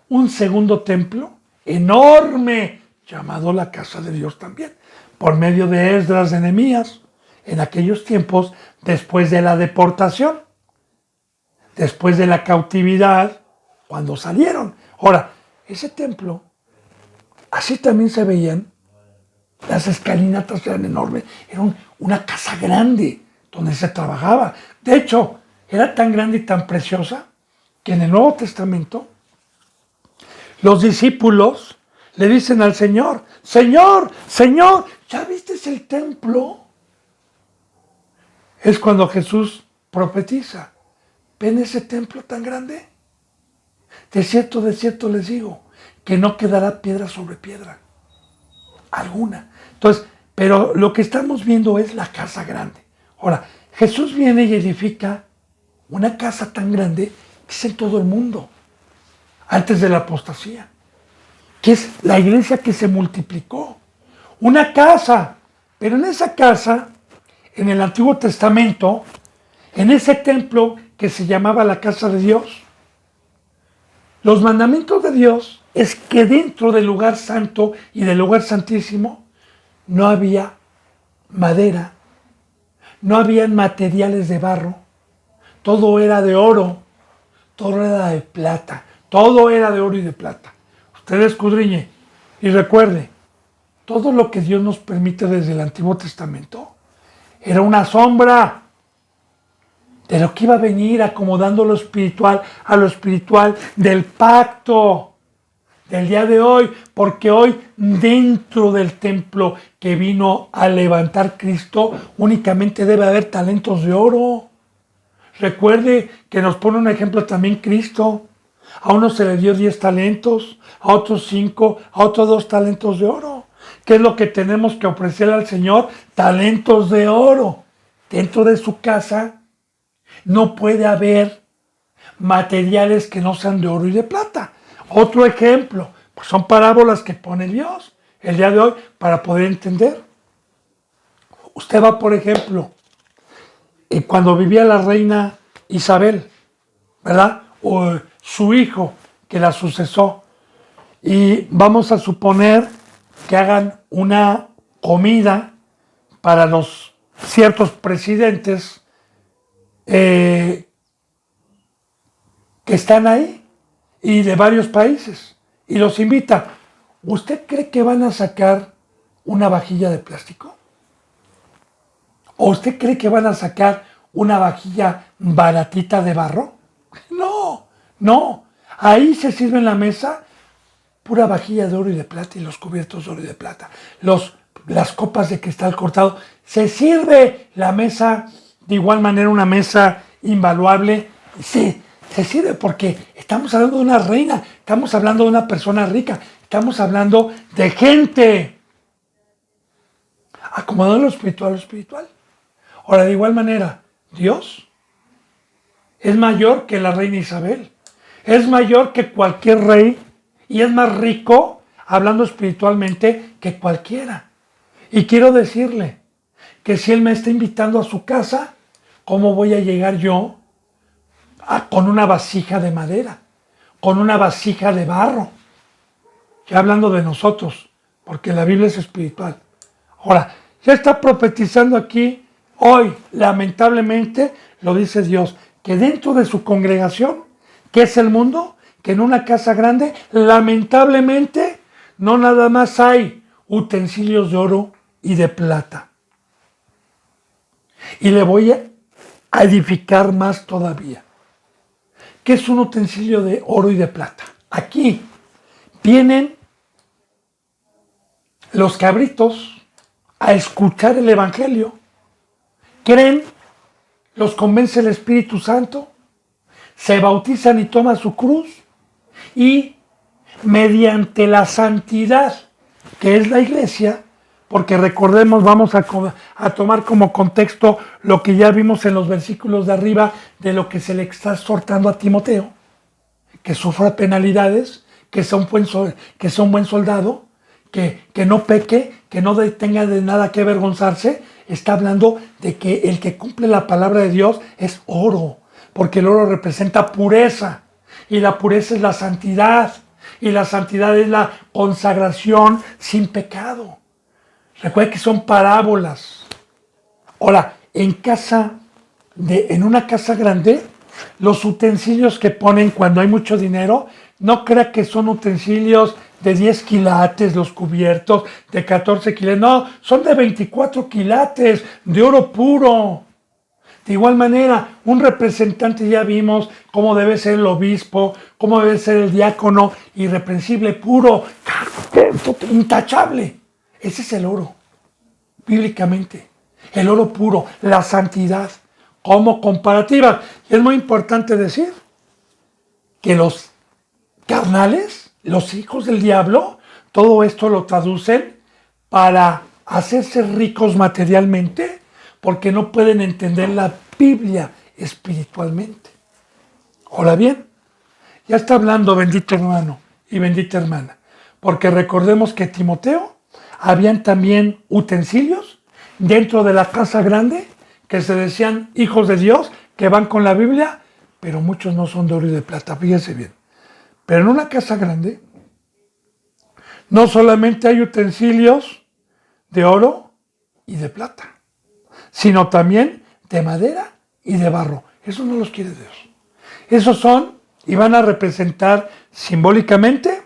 un segundo templo enorme, llamado la casa de Dios también, por medio de Esdras, de Nehemías, en aquellos tiempos, después de la deportación, después de la cautividad, cuando salieron. Ahora, ese templo, así también se veían, las escalinatas eran enormes, era una casa grande donde se trabajaba. De hecho, era tan grande y tan preciosa que en el Nuevo Testamento los discípulos le dicen al Señor, Señor, Señor, ¿ya viste el templo? Es cuando Jesús profetiza, ¿ven ese templo tan grande? De cierto les digo, que no quedará piedra sobre piedra alguna. Entonces, pero lo que estamos viendo es la casa grande. Ahora, Jesús viene y edifica una casa tan grande que es en todo el mundo, antes de la apostasía, que es la iglesia que se multiplicó. Una casa, pero en esa casa, en el Antiguo Testamento, en ese templo que se llamaba la casa de Dios, los mandamientos de Dios es que dentro del lugar santo y del lugar santísimo no había madera, no habían materiales de barro, todo era de oro, todo era de plata, todo era de oro y de plata. Usted escudriñe y recuerde, todo lo que Dios nos permite desde el Antiguo Testamento era una sombra de lo que iba a venir, acomodando lo espiritual a lo espiritual del pacto del día de hoy, porque hoy dentro del templo que vino a levantar Cristo únicamente debe haber talentos de oro. Recuerde que nos pone un ejemplo también Cristo. A uno se le dio 10 talentos, a otros 5, a otros 2 talentos de oro. ¿Qué es lo que tenemos que ofrecerle al Señor? Talentos de oro. Dentro de su casa no puede haber materiales que no sean de oro y de plata. Otro ejemplo, pues son parábolas que pone Dios el día de hoy para poder entender. Usted va, por ejemplo, cuando vivía la reina Isabel, ¿verdad? O su hijo que la sucesó. Y vamos a suponer que hagan una comida para los ciertos presidentes que están ahí y de varios países y los invita. ¿Usted cree que van a sacar una vajilla de plástico? ¿O usted cree que van a sacar una vajilla baratita de barro? No, no. Ahí se sirve en la mesa pura vajilla de oro y de plata y los cubiertos de oro y de plata. Las copas de cristal cortado. Se sirve la mesa de igual manera, una mesa invaluable. Sí, se sirve porque estamos hablando de una reina, estamos hablando de una persona rica, estamos hablando de gente. Acomodando lo espiritual a lo espiritual. Ahora, de igual manera, Dios es mayor que la reina Isabel. Es mayor que cualquier rey y es más rico, hablando espiritualmente, que cualquiera. Y quiero decirle que si Él me está invitando a su casa, ¿cómo voy a llegar yo con una vasija de madera? Con una vasija de barro. Ya hablando de nosotros, porque la Biblia es espiritual. Ahora, ya está profetizando aquí, hoy, lamentablemente, lo dice Dios, que dentro de su congregación, que es el mundo, que en una casa grande, lamentablemente, no nada más hay utensilios de oro y de plata. Y le voy a edificar más todavía. ¿Qué es un utensilio de oro y de plata? Aquí vienen los cabritos a escuchar el Evangelio, creen, los convence el Espíritu Santo, se bautizan y toman su cruz y mediante la santidad que es la iglesia, porque recordemos, vamos a tomar como contexto lo que ya vimos en los versículos de arriba de lo que se le está exhortando a Timoteo, que sufra penalidades, que sea un buen soldado, que no peque, que no tenga de nada que avergonzarse. Está hablando de que el que cumple la palabra de Dios es oro, porque el oro representa pureza, y la pureza es la santidad, y la santidad es la consagración sin pecado. Recuerda que son parábolas. Ahora, en una casa grande, los utensilios que ponen cuando hay mucho dinero, no crea que son utensilios de 10 quilates, los cubiertos, de 14 quilates, no, son de 24 quilates, de oro puro. De igual manera, un representante, ya vimos cómo debe ser el obispo, cómo debe ser el diácono, irreprensible, puro, intachable. Ese es el oro, bíblicamente. El oro puro, la santidad, como comparativa. Y es muy importante decir que los carnales, los hijos del diablo, todo esto lo traducen para hacerse ricos materialmente, porque no pueden entender la Biblia espiritualmente. Ahora bien, ya está hablando bendito hermano y bendita hermana, porque recordemos que Timoteo habían también utensilios dentro de la casa grande que se decían hijos de Dios, que van con la Biblia, pero muchos no son de oro y de plata, fíjense bien. Pero en una casa grande no solamente hay utensilios de oro y de plata, sino también de madera y de barro. Eso no los quiere Dios. Esos son y van a representar simbólicamente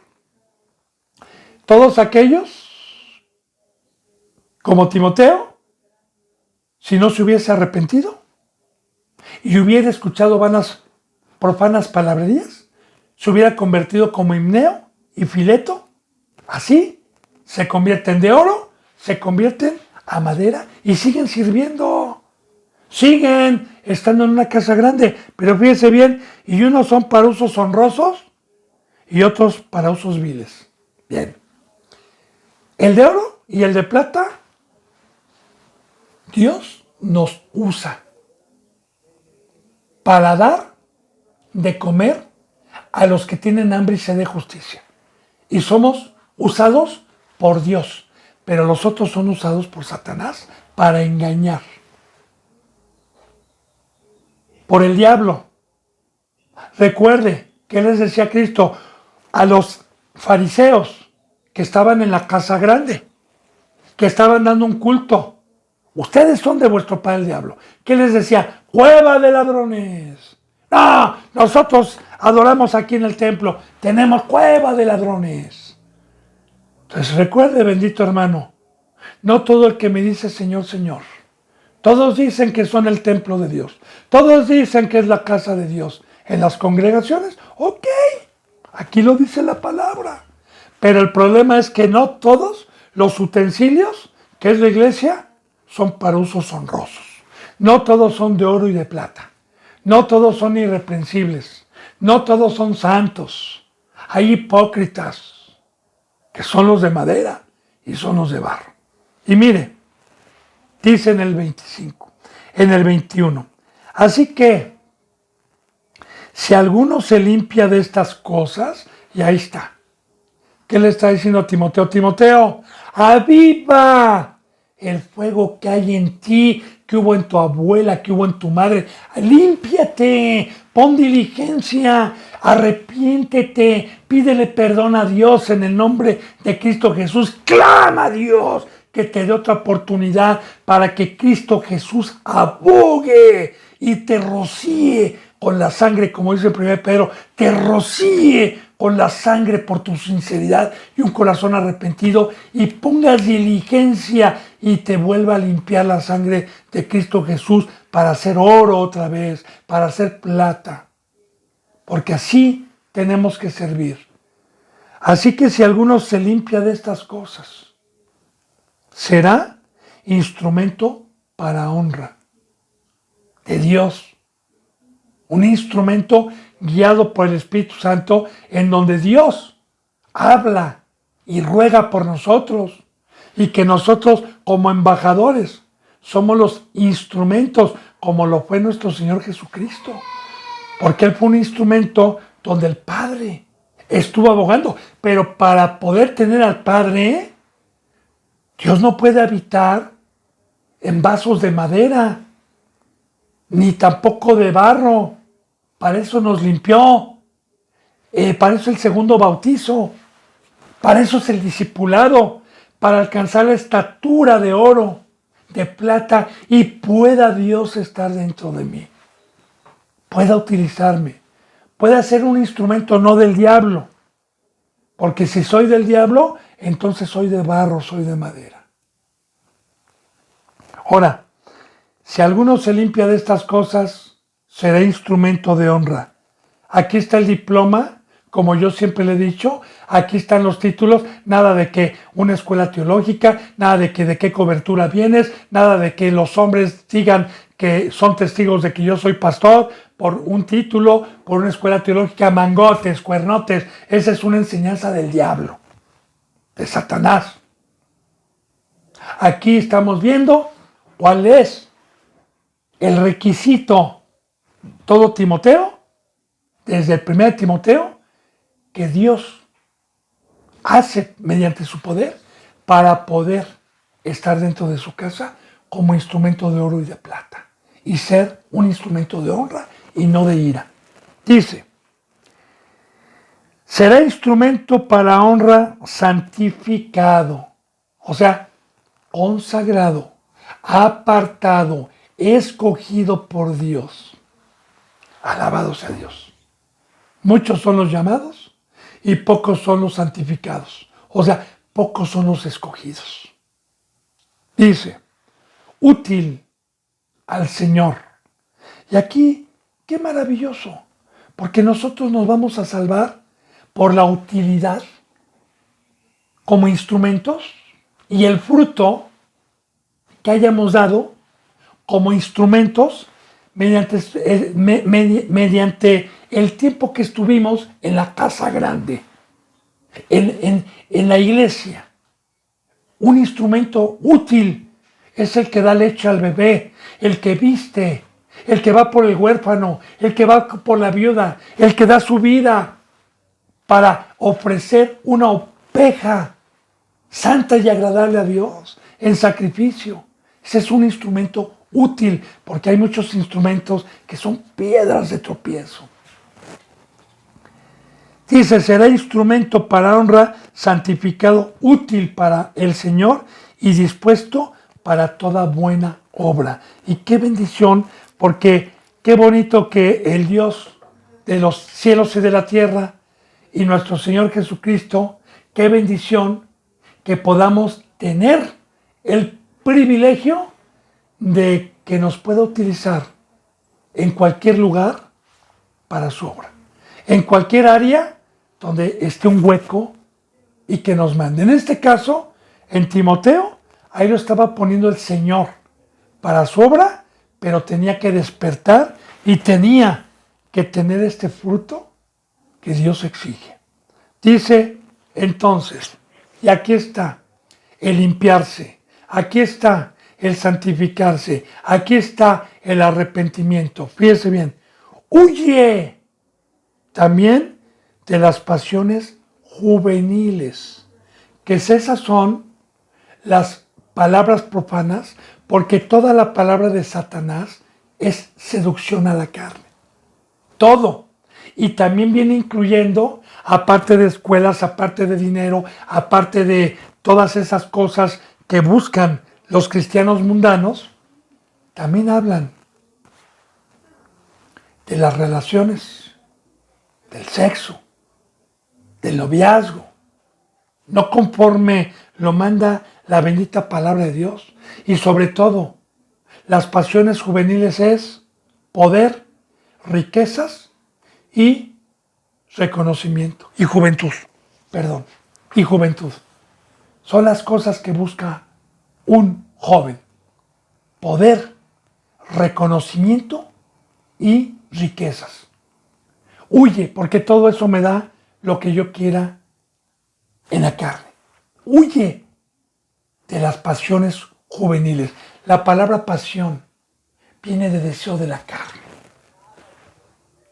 todos aquellos, como Timoteo, si no se hubiese arrepentido y hubiera escuchado vanas, profanas palabrerías, se hubiera convertido como Himneo y Fileto. Así se convierten de oro, se convierten a madera y siguen sirviendo. Siguen estando en una casa grande, pero fíjense bien, y unos son para usos honrosos y otros para usos viles. Bien. El de oro y el de plata, Dios nos usa para dar de comer a los que tienen hambre y sed de justicia. Y somos usados por Dios, pero los otros son usados por Satanás para engañar. Por el diablo. Recuerde que les decía Cristo a los fariseos que estaban en la casa grande, que estaban dando un culto. Ustedes son de vuestro padre el diablo. ¿Qué les decía? Cueva de ladrones. No, nosotros adoramos aquí en el templo. Tenemos cueva de ladrones. Entonces recuerde, bendito hermano, no todo el que me dice Señor, Señor. Todos dicen que son el templo de Dios. Todos dicen que es la casa de Dios. En las congregaciones, ok, aquí lo dice la palabra. Pero el problema es que no todos los utensilios, que es la iglesia, son para usos honrosos. No todos son de oro y de plata. No todos son irreprensibles. No todos son santos. Hay hipócritas, que son los de madera y son los de barro. Y mire, dice en el 25, en el 21. Así que, si alguno se limpia de estas cosas, y ahí está. ¿Qué le está diciendo a Timoteo? Timoteo, aviva el fuego que hay en ti, que hubo en tu abuela, que hubo en tu madre. Límpiate, pon diligencia, arrepiéntete, pídele perdón a Dios en el nombre de Cristo Jesús. Clama a Dios que te dé otra oportunidad para que Cristo Jesús abogue y te rocíe con la sangre, como dice el 1 Pedro, te rocíe con la sangre por tu sinceridad y un corazón arrepentido, y pongas diligencia y te vuelva a limpiar la sangre de Cristo Jesús para hacer oro otra vez, para hacer plata. Porque así tenemos que servir. Así que si alguno se limpia de estas cosas, será instrumento para honra de Dios. Un instrumento guiado por el Espíritu Santo, en donde Dios habla y ruega por nosotros, y que nosotros como embajadores somos los instrumentos, como lo fue nuestro Señor Jesucristo, porque Él fue un instrumento donde el Padre estuvo abogando. Pero para poder tener al Padre, Dios no puede habitar en vasos de madera, ni tampoco de barro. Para eso nos limpió. Para eso el segundo bautizo, para eso es el discipulado, para alcanzar la estatura de oro, de plata, y pueda Dios estar dentro de mí, pueda utilizarme, pueda ser un instrumento no del diablo, porque si soy del diablo, entonces soy de barro, soy de madera. Ahora, si alguno se limpia de estas cosas, será instrumento de honra. Aquí está el diploma, como yo siempre le he dicho, aquí están los títulos, nada de que una escuela teológica, nada de que de qué cobertura vienes, nada de que los hombres digan que son testigos de que yo soy pastor por un título, por una escuela teológica, mangotes, cuernotes. Esa es una enseñanza del diablo, de Satanás. Aquí estamos viendo cuál es el requisito, todo Timoteo, desde el 1 Timoteo, que Dios hace mediante su poder para poder estar dentro de su casa como instrumento de oro y de plata y ser un instrumento de honra y no de ira. Dice, será instrumento para honra santificado, o sea, consagrado, apartado, escogido por Dios. Alabado sea Dios. Muchos son los llamados y pocos son los santificados. O sea, pocos son los escogidos. Dice, útil al Señor. Y aquí, qué maravilloso, porque nosotros nos vamos a salvar por la utilidad como instrumentos y el fruto que hayamos dado como instrumentos mediante el tiempo que estuvimos en la casa grande, en la iglesia. Un instrumento útil es el que da leche al bebé, el que viste, el que va por el huérfano, el que va por la viuda, el que da su vida para ofrecer una oveja santa y agradable a Dios en sacrificio. Ese es un instrumento útil, porque hay muchos instrumentos que son piedras de tropiezo. Dice, será instrumento para honra, santificado, útil para el Señor y dispuesto para toda buena obra. Y qué bendición, porque qué bonito que el Dios de los cielos y de la tierra y nuestro Señor Jesucristo, qué bendición que podamos tener el privilegio de que nos pueda utilizar en cualquier lugar para su obra, en cualquier área donde esté un hueco y que nos mande. En este caso, en Timoteo, ahí lo estaba poniendo el Señor para su obra, pero tenía que despertar y tenía que tener este fruto que Dios exige. Dice entonces, y aquí está el limpiarse, aquí está el santificarse, aquí está el arrepentimiento. Fíjese bien, huye también de las pasiones juveniles, que esas son las palabras profanas, porque toda la palabra de Satanás es seducción a la carne. Todo. Y también viene incluyendo, aparte de escuelas, aparte de dinero, aparte de todas esas cosas que buscan los cristianos mundanos, también hablan de las relaciones, del sexo, del noviazgo, no conforme lo manda la bendita palabra de Dios. Y sobre todo, las pasiones juveniles es poder, riquezas y reconocimiento. Y juventud, perdón, y juventud. Son las cosas que busca un joven. Poder, reconocimiento y riquezas. Huye, porque todo eso me da lo que yo quiera en la carne. Huye de las pasiones juveniles. La palabra pasión viene de deseo de la carne.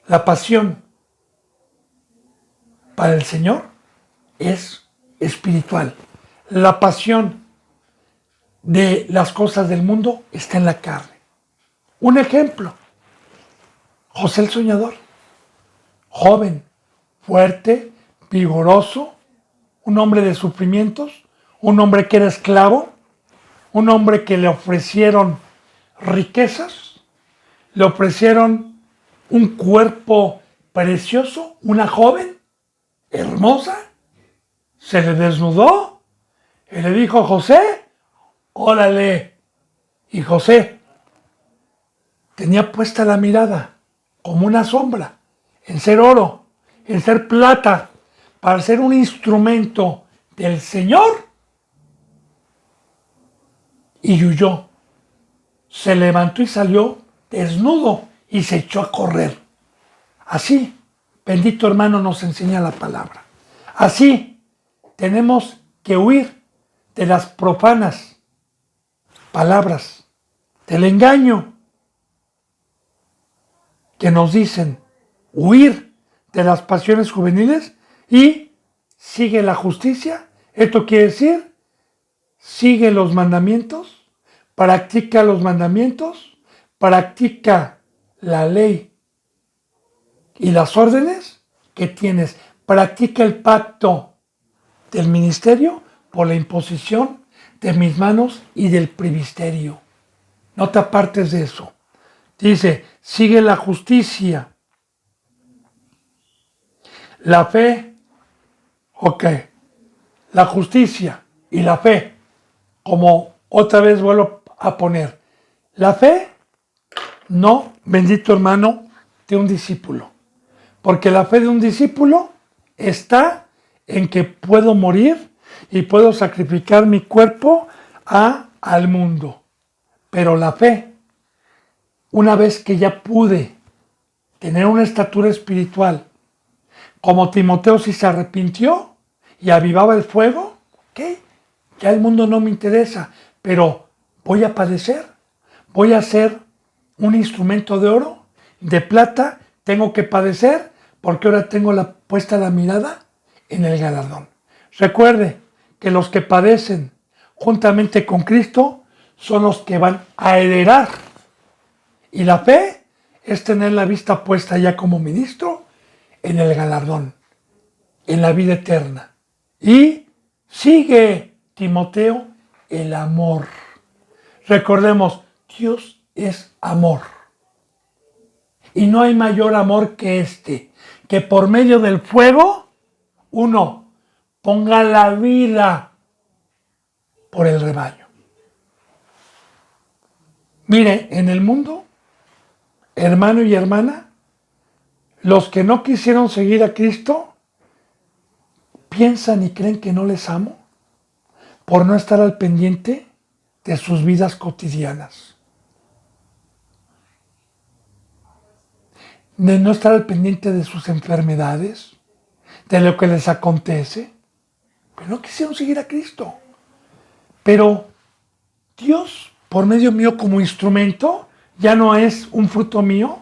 La pasión para el Señor es espiritual. La pasión de las cosas del mundo está en la carne. Un ejemplo, José el soñador, joven, fuerte, vigoroso, un hombre de sufrimientos, un hombre que era esclavo, un hombre que le ofrecieron riquezas, le ofrecieron un cuerpo precioso, una joven hermosa, se le desnudó y le dijo: José, órale. Y José tenía puesta la mirada como una sombra en ser oro, en ser plata, para ser un instrumento del Señor, y huyó. Se levantó y salió desnudo y se echó a correr. Así, bendito hermano, nos enseña la palabra. Así, tenemos que huir de las profanas palabras, del engaño que nos dicen, huir de las pasiones juveniles y sigue la justicia. Esto quiere decir, sigue los mandamientos, practica los mandamientos, practica la ley y las órdenes que tienes, practica el pacto del ministerio por la imposición de mis manos y del presbiterio. No te apartes de eso. Dice, sigue la justicia, la fe, la justicia y la fe, como otra vez vuelvo a poner. La fe, no, bendito hermano, de un discípulo. Porque la fe de un discípulo está en que puedo morir y puedo sacrificar mi cuerpo al mundo. Pero la fe, una vez que ya pude tener una estatura espiritual, como Timoteo, si se arrepintió y avivaba el fuego, ya el mundo no me interesa, pero voy a padecer, voy a ser un instrumento de oro, de plata, tengo que padecer, porque ahora tengo puesta la mirada en el galardón. Recuerde que los que padecen juntamente con Cristo son los que van a heredar. Y la fe es tener la vista puesta ya como ministro en el galardón, en la vida eterna. Y sigue, Timoteo, el amor. Recordemos, Dios es amor. Y no hay mayor amor que este, que por medio del fuego uno ponga la vida por el rebaño. Mire, en el mundo, hermano y hermana, los que no quisieron seguir a Cristo piensan y creen que no les amo por no estar al pendiente de sus vidas cotidianas, de no estar al pendiente de sus enfermedades, de lo que les acontece, pero no quisieron seguir a Cristo. Pero Dios, por medio mío como instrumento, ya no es un fruto mío,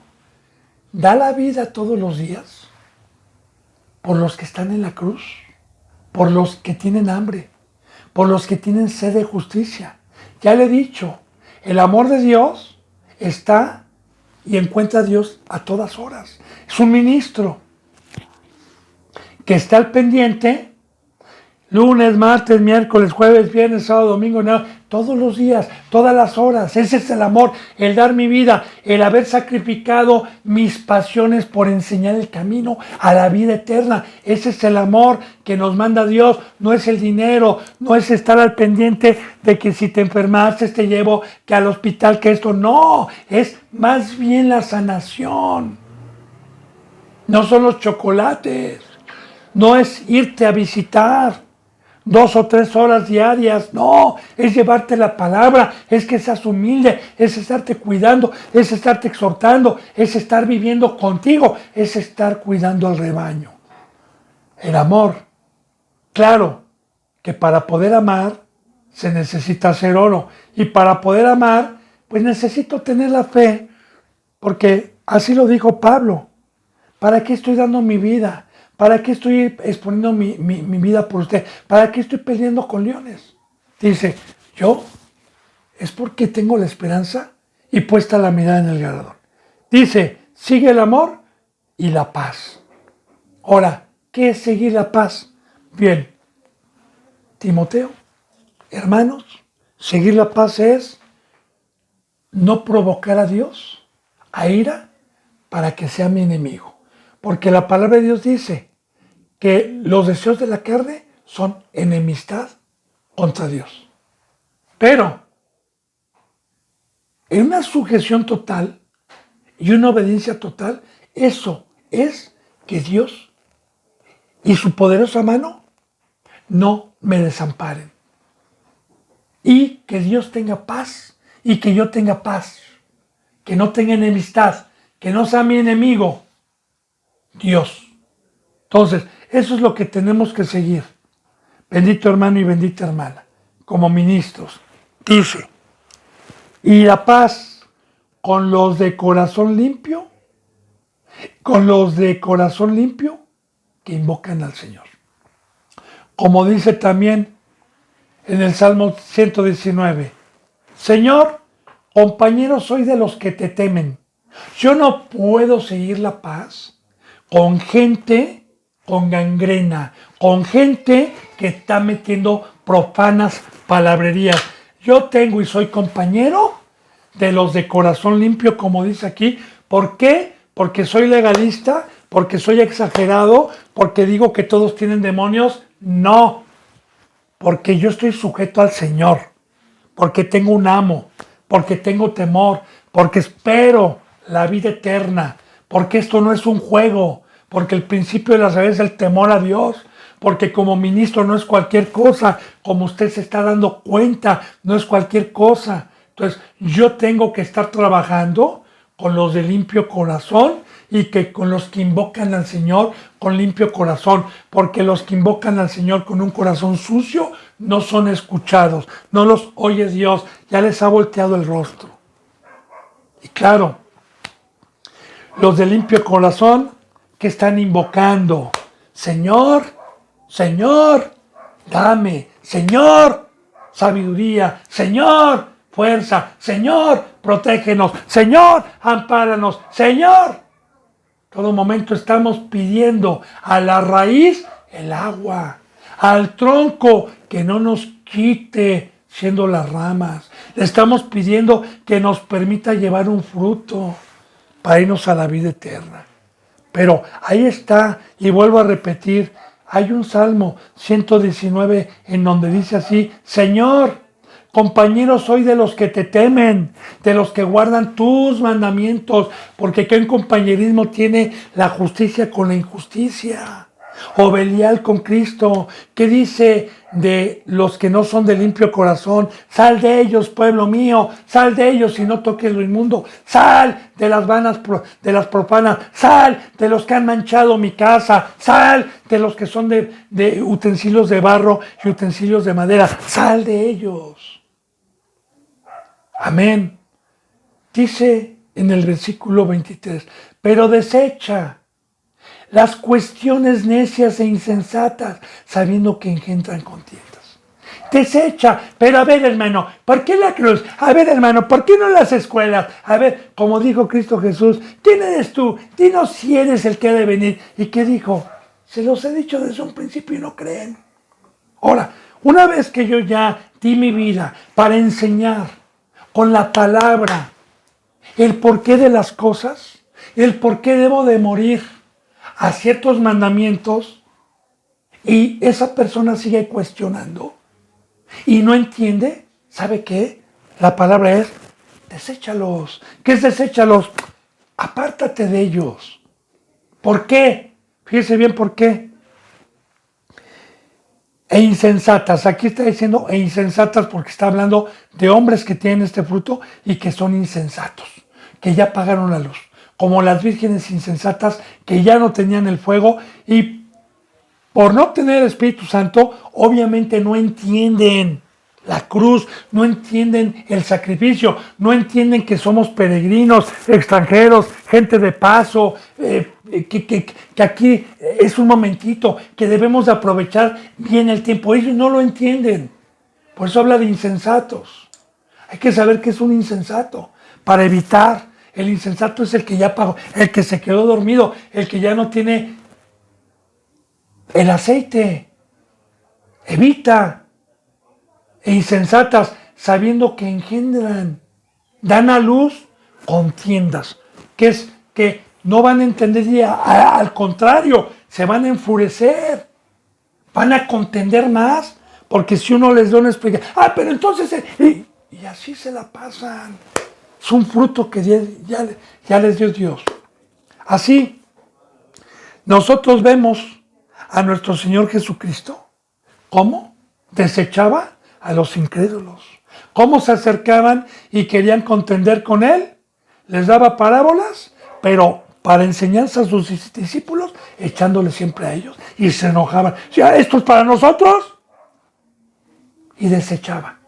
da la vida todos los días por los que están en la cruz, por los que tienen hambre, por los que tienen sed de justicia. Ya le he dicho, el amor de Dios está y encuentra a Dios a todas horas. Es un ministro que está al pendiente lunes, martes, miércoles, jueves, viernes, sábado, domingo, todos los días, todas las horas. Ese es el amor, el dar mi vida, el haber sacrificado mis pasiones por enseñar el camino a la vida eterna. Ese es el amor que nos manda Dios. No es el dinero, no es estar al pendiente de que si te enfermaste te llevo que al hospital, que esto. No, es más bien la sanación. No son los chocolates, no es irte a visitar 2 o 3 horas diarias, no, es llevarte la palabra, es que seas humilde, es estarte cuidando, es estarte exhortando, es estar viviendo contigo, es estar cuidando al rebaño. El amor, claro, que para poder amar se necesita ser oro, y para poder amar, pues necesito tener la fe, porque así lo dijo Pablo. ¿Para qué estoy dando mi vida? ¿Para qué estoy exponiendo mi vida por usted? ¿Para qué estoy peleando con leones? Dice, yo es porque tengo la esperanza y puesta la mirada en el galardón. Dice, sigue el amor y la paz. Ahora, ¿qué es seguir la paz? Bien, Timoteo, hermanos, seguir la paz es no provocar a Dios a ira para que sea mi enemigo. Porque la palabra de Dios dice que los deseos de la carne son enemistad contra Dios. Pero en una sujeción total y una obediencia total, eso es que Dios y su poderosa mano no me desamparen. Y que Dios tenga paz y que yo tenga paz. Que no tenga enemistad, que no sea mi enemigo, Dios. Entonces, eso es lo que tenemos que seguir. Bendito hermano y bendita hermana, como ministros. Dice, y la paz con los de corazón limpio, que invocan al Señor. Como dice también en el Salmo 119, Señor, compañero soy de los que te temen. Yo no puedo seguir la paz con gente con gangrena, con gente que está metiendo profanas palabrerías. Yo tengo y soy compañero de los de corazón limpio, como dice aquí. ¿Por qué? Porque soy legalista, porque soy exagerado, porque digo que todos tienen demonios. No, porque yo estoy sujeto al Señor, porque tengo un amo, porque tengo temor, porque espero la vida eterna, porque esto no es un juego, porque el principio de la sabiduría es el temor a Dios, porque como ministro no es cualquier cosa, como usted se está dando cuenta, no es cualquier cosa. Entonces yo tengo que estar trabajando con los de limpio corazón y que con los que invocan al Señor con limpio corazón, porque los que invocan al Señor con un corazón sucio no son escuchados, no los oye Dios, ya les ha volteado el rostro. Y claro, los de limpio corazón que están invocando, Señor, Señor, dame, Señor, sabiduría, Señor, fuerza, Señor, protégenos, Señor, ampáranos, Señor. Todo momento estamos pidiendo a la raíz el agua, al tronco que no nos quite siendo las ramas. Le estamos pidiendo que nos permita llevar un fruto para irnos a la vida eterna. Pero ahí está, y vuelvo a repetir, hay un Salmo 119 en donde dice así, Señor, compañero soy de los que te temen, de los que guardan tus mandamientos, porque ¿qué compañerismo tiene la justicia con la injusticia? O Belial con Cristo. ¿Qué dice de los que no son de limpio corazón? Sal de ellos, pueblo mío, sal de ellos y no toques lo inmundo. Sal de las vanas, de las profanas, sal de los que han manchado mi casa, sal de los que son de utensilios de barro y utensilios de madera, sal de ellos. Amén. Dice en el versículo 23, pero desecha las cuestiones necias e insensatas, sabiendo que engendran contiendas. Desecha, pero a ver, hermano, ¿por qué la cruz? A ver, hermano, ¿por qué no las escuelas? A ver, como dijo Cristo Jesús, ¿quién eres tú? Dinos si eres el que ha de venir. ¿Y qué dijo? Se los he dicho desde un principio y no creen. Ahora, una vez que yo ya di mi vida para enseñar con la palabra el porqué de las cosas, el por qué debo de morir a ciertos mandamientos y esa persona sigue cuestionando y no entiende, ¿sabe qué? La palabra es deséchalos. ¿Qué es deséchalos? Apártate de ellos. ¿Por qué? Fíjese bien por qué. E insensatas, aquí está diciendo e insensatas porque está hablando de hombres que tienen este fruto y que son insensatos, que ya pagaron la luz, como las vírgenes insensatas que ya no tenían el fuego y por no tener el Espíritu Santo, obviamente no entienden la cruz, no entienden el sacrificio, no entienden que somos peregrinos, extranjeros, gente de paso, que aquí es un momentito, que debemos de aprovechar bien el tiempo. Ellos no lo entienden. Por eso habla de insensatos. Hay que saber qué es un insensato para evitar. El insensato es el que ya pagó, el que se quedó dormido, el que ya no tiene el aceite. Evita. E insensatas, sabiendo que engendran, dan a luz contiendas. Que es que no van a entender y al contrario, se van a enfurecer. Van a contender más. Porque si uno les da una explicación, pero entonces, y así se la pasan. Es un fruto que ya les dio Dios. Así, nosotros vemos a nuestro Señor Jesucristo, cómo desechaba a los incrédulos, cómo se acercaban y querían contender con Él, les daba parábolas, pero para enseñanza a sus discípulos, echándole siempre a ellos, y se enojaban. ¿Esto es para nosotros? Y desechaba,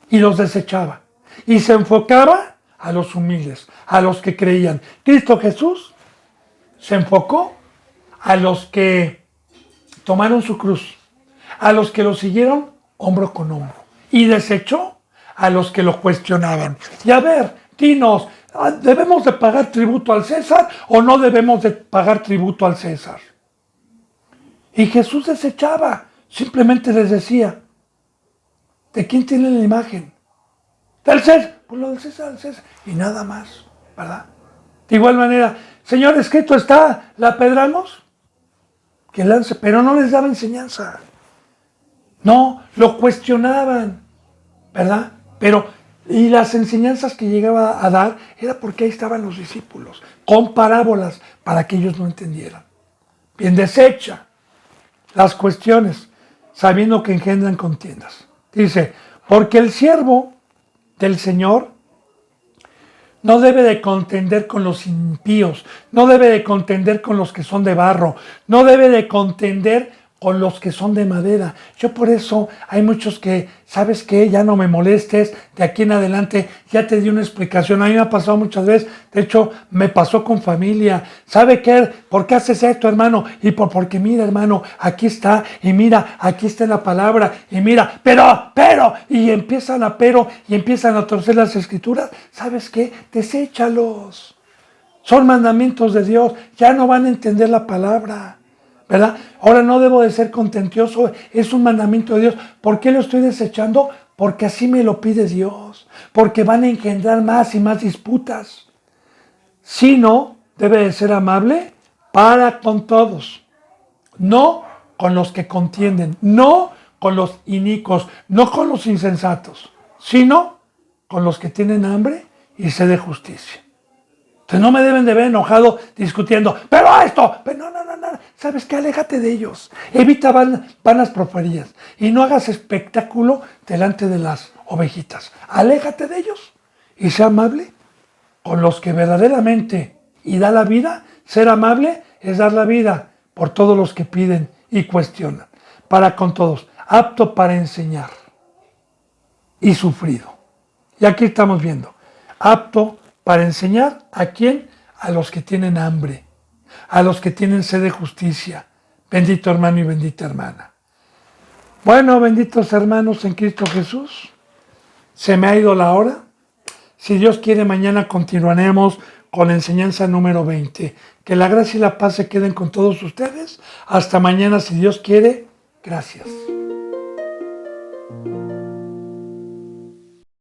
y los desechaba, y se enfocaba a los humildes, a los que creían. Cristo Jesús se enfocó a los que tomaron su cruz, a los que lo siguieron hombro con hombro, y desechó a los que lo cuestionaban. Y a ver, dinos, ¿debemos de pagar tributo al César o no debemos de pagar tributo al César? Y Jesús desechaba, simplemente les decía, ¿de quién tienen la imagen? Del César, pues lo del César, del César, y nada más, ¿verdad? De igual manera, Señor, escrito está, ¿la apedramos? Que lance, pero no les daba enseñanza. No, lo cuestionaban, ¿verdad? Pero, y las enseñanzas que llegaba a dar era porque ahí estaban los discípulos, con parábolas, para que ellos no entendieran. Bien, desecha las cuestiones, sabiendo que engendran contiendas. Dice, porque el siervo del Señor no debe de contender con los impíos, no debe de contender con los que son de barro, no debe de contender con los que son de madera. Yo por eso hay muchos que, ¿sabes qué? Ya no me molestes, de aquí en adelante ya te di una explicación. A mí me ha pasado muchas veces, de hecho me pasó con familia. ¿Sabe qué? ¿Por qué haces esto, hermano? Y porque mira, hermano, aquí está, y mira, aquí está la palabra, y mira, pero, y empiezan a y empiezan a torcer las escrituras. ¿Sabes qué? Deséchalos. Son mandamientos de Dios, ya no van a entender la palabra, ¿verdad? Ahora no debo de ser contencioso, es un mandamiento de Dios. ¿Por qué lo estoy desechando? Porque así me lo pide Dios, porque van a engendrar más y más disputas. Si no, debe de ser amable para con todos, no con los que contienden, no con los inicuos, no con los insensatos, sino con los que tienen hambre y sed de justicia. Entonces no me deben de ver enojado discutiendo, pero esto, pero no, ¿sabes qué? Aléjate de ellos, evita vanas proferías y no hagas espectáculo delante de las ovejitas. Aléjate de ellos y sea amable con los que verdaderamente y da la vida. Ser amable es dar la vida por todos los que piden y cuestionan, para con todos, apto para enseñar y sufrido. Y aquí estamos viendo, apto para enseñar ¿a quién? A los que tienen hambre, a los que tienen sed de justicia. Bendito hermano y bendita hermana. Bueno, benditos hermanos en Cristo Jesús, se me ha ido la hora. Si Dios quiere, mañana continuaremos con la enseñanza número 20. Que la gracia y la paz se queden con todos ustedes. Hasta mañana, si Dios quiere. Gracias.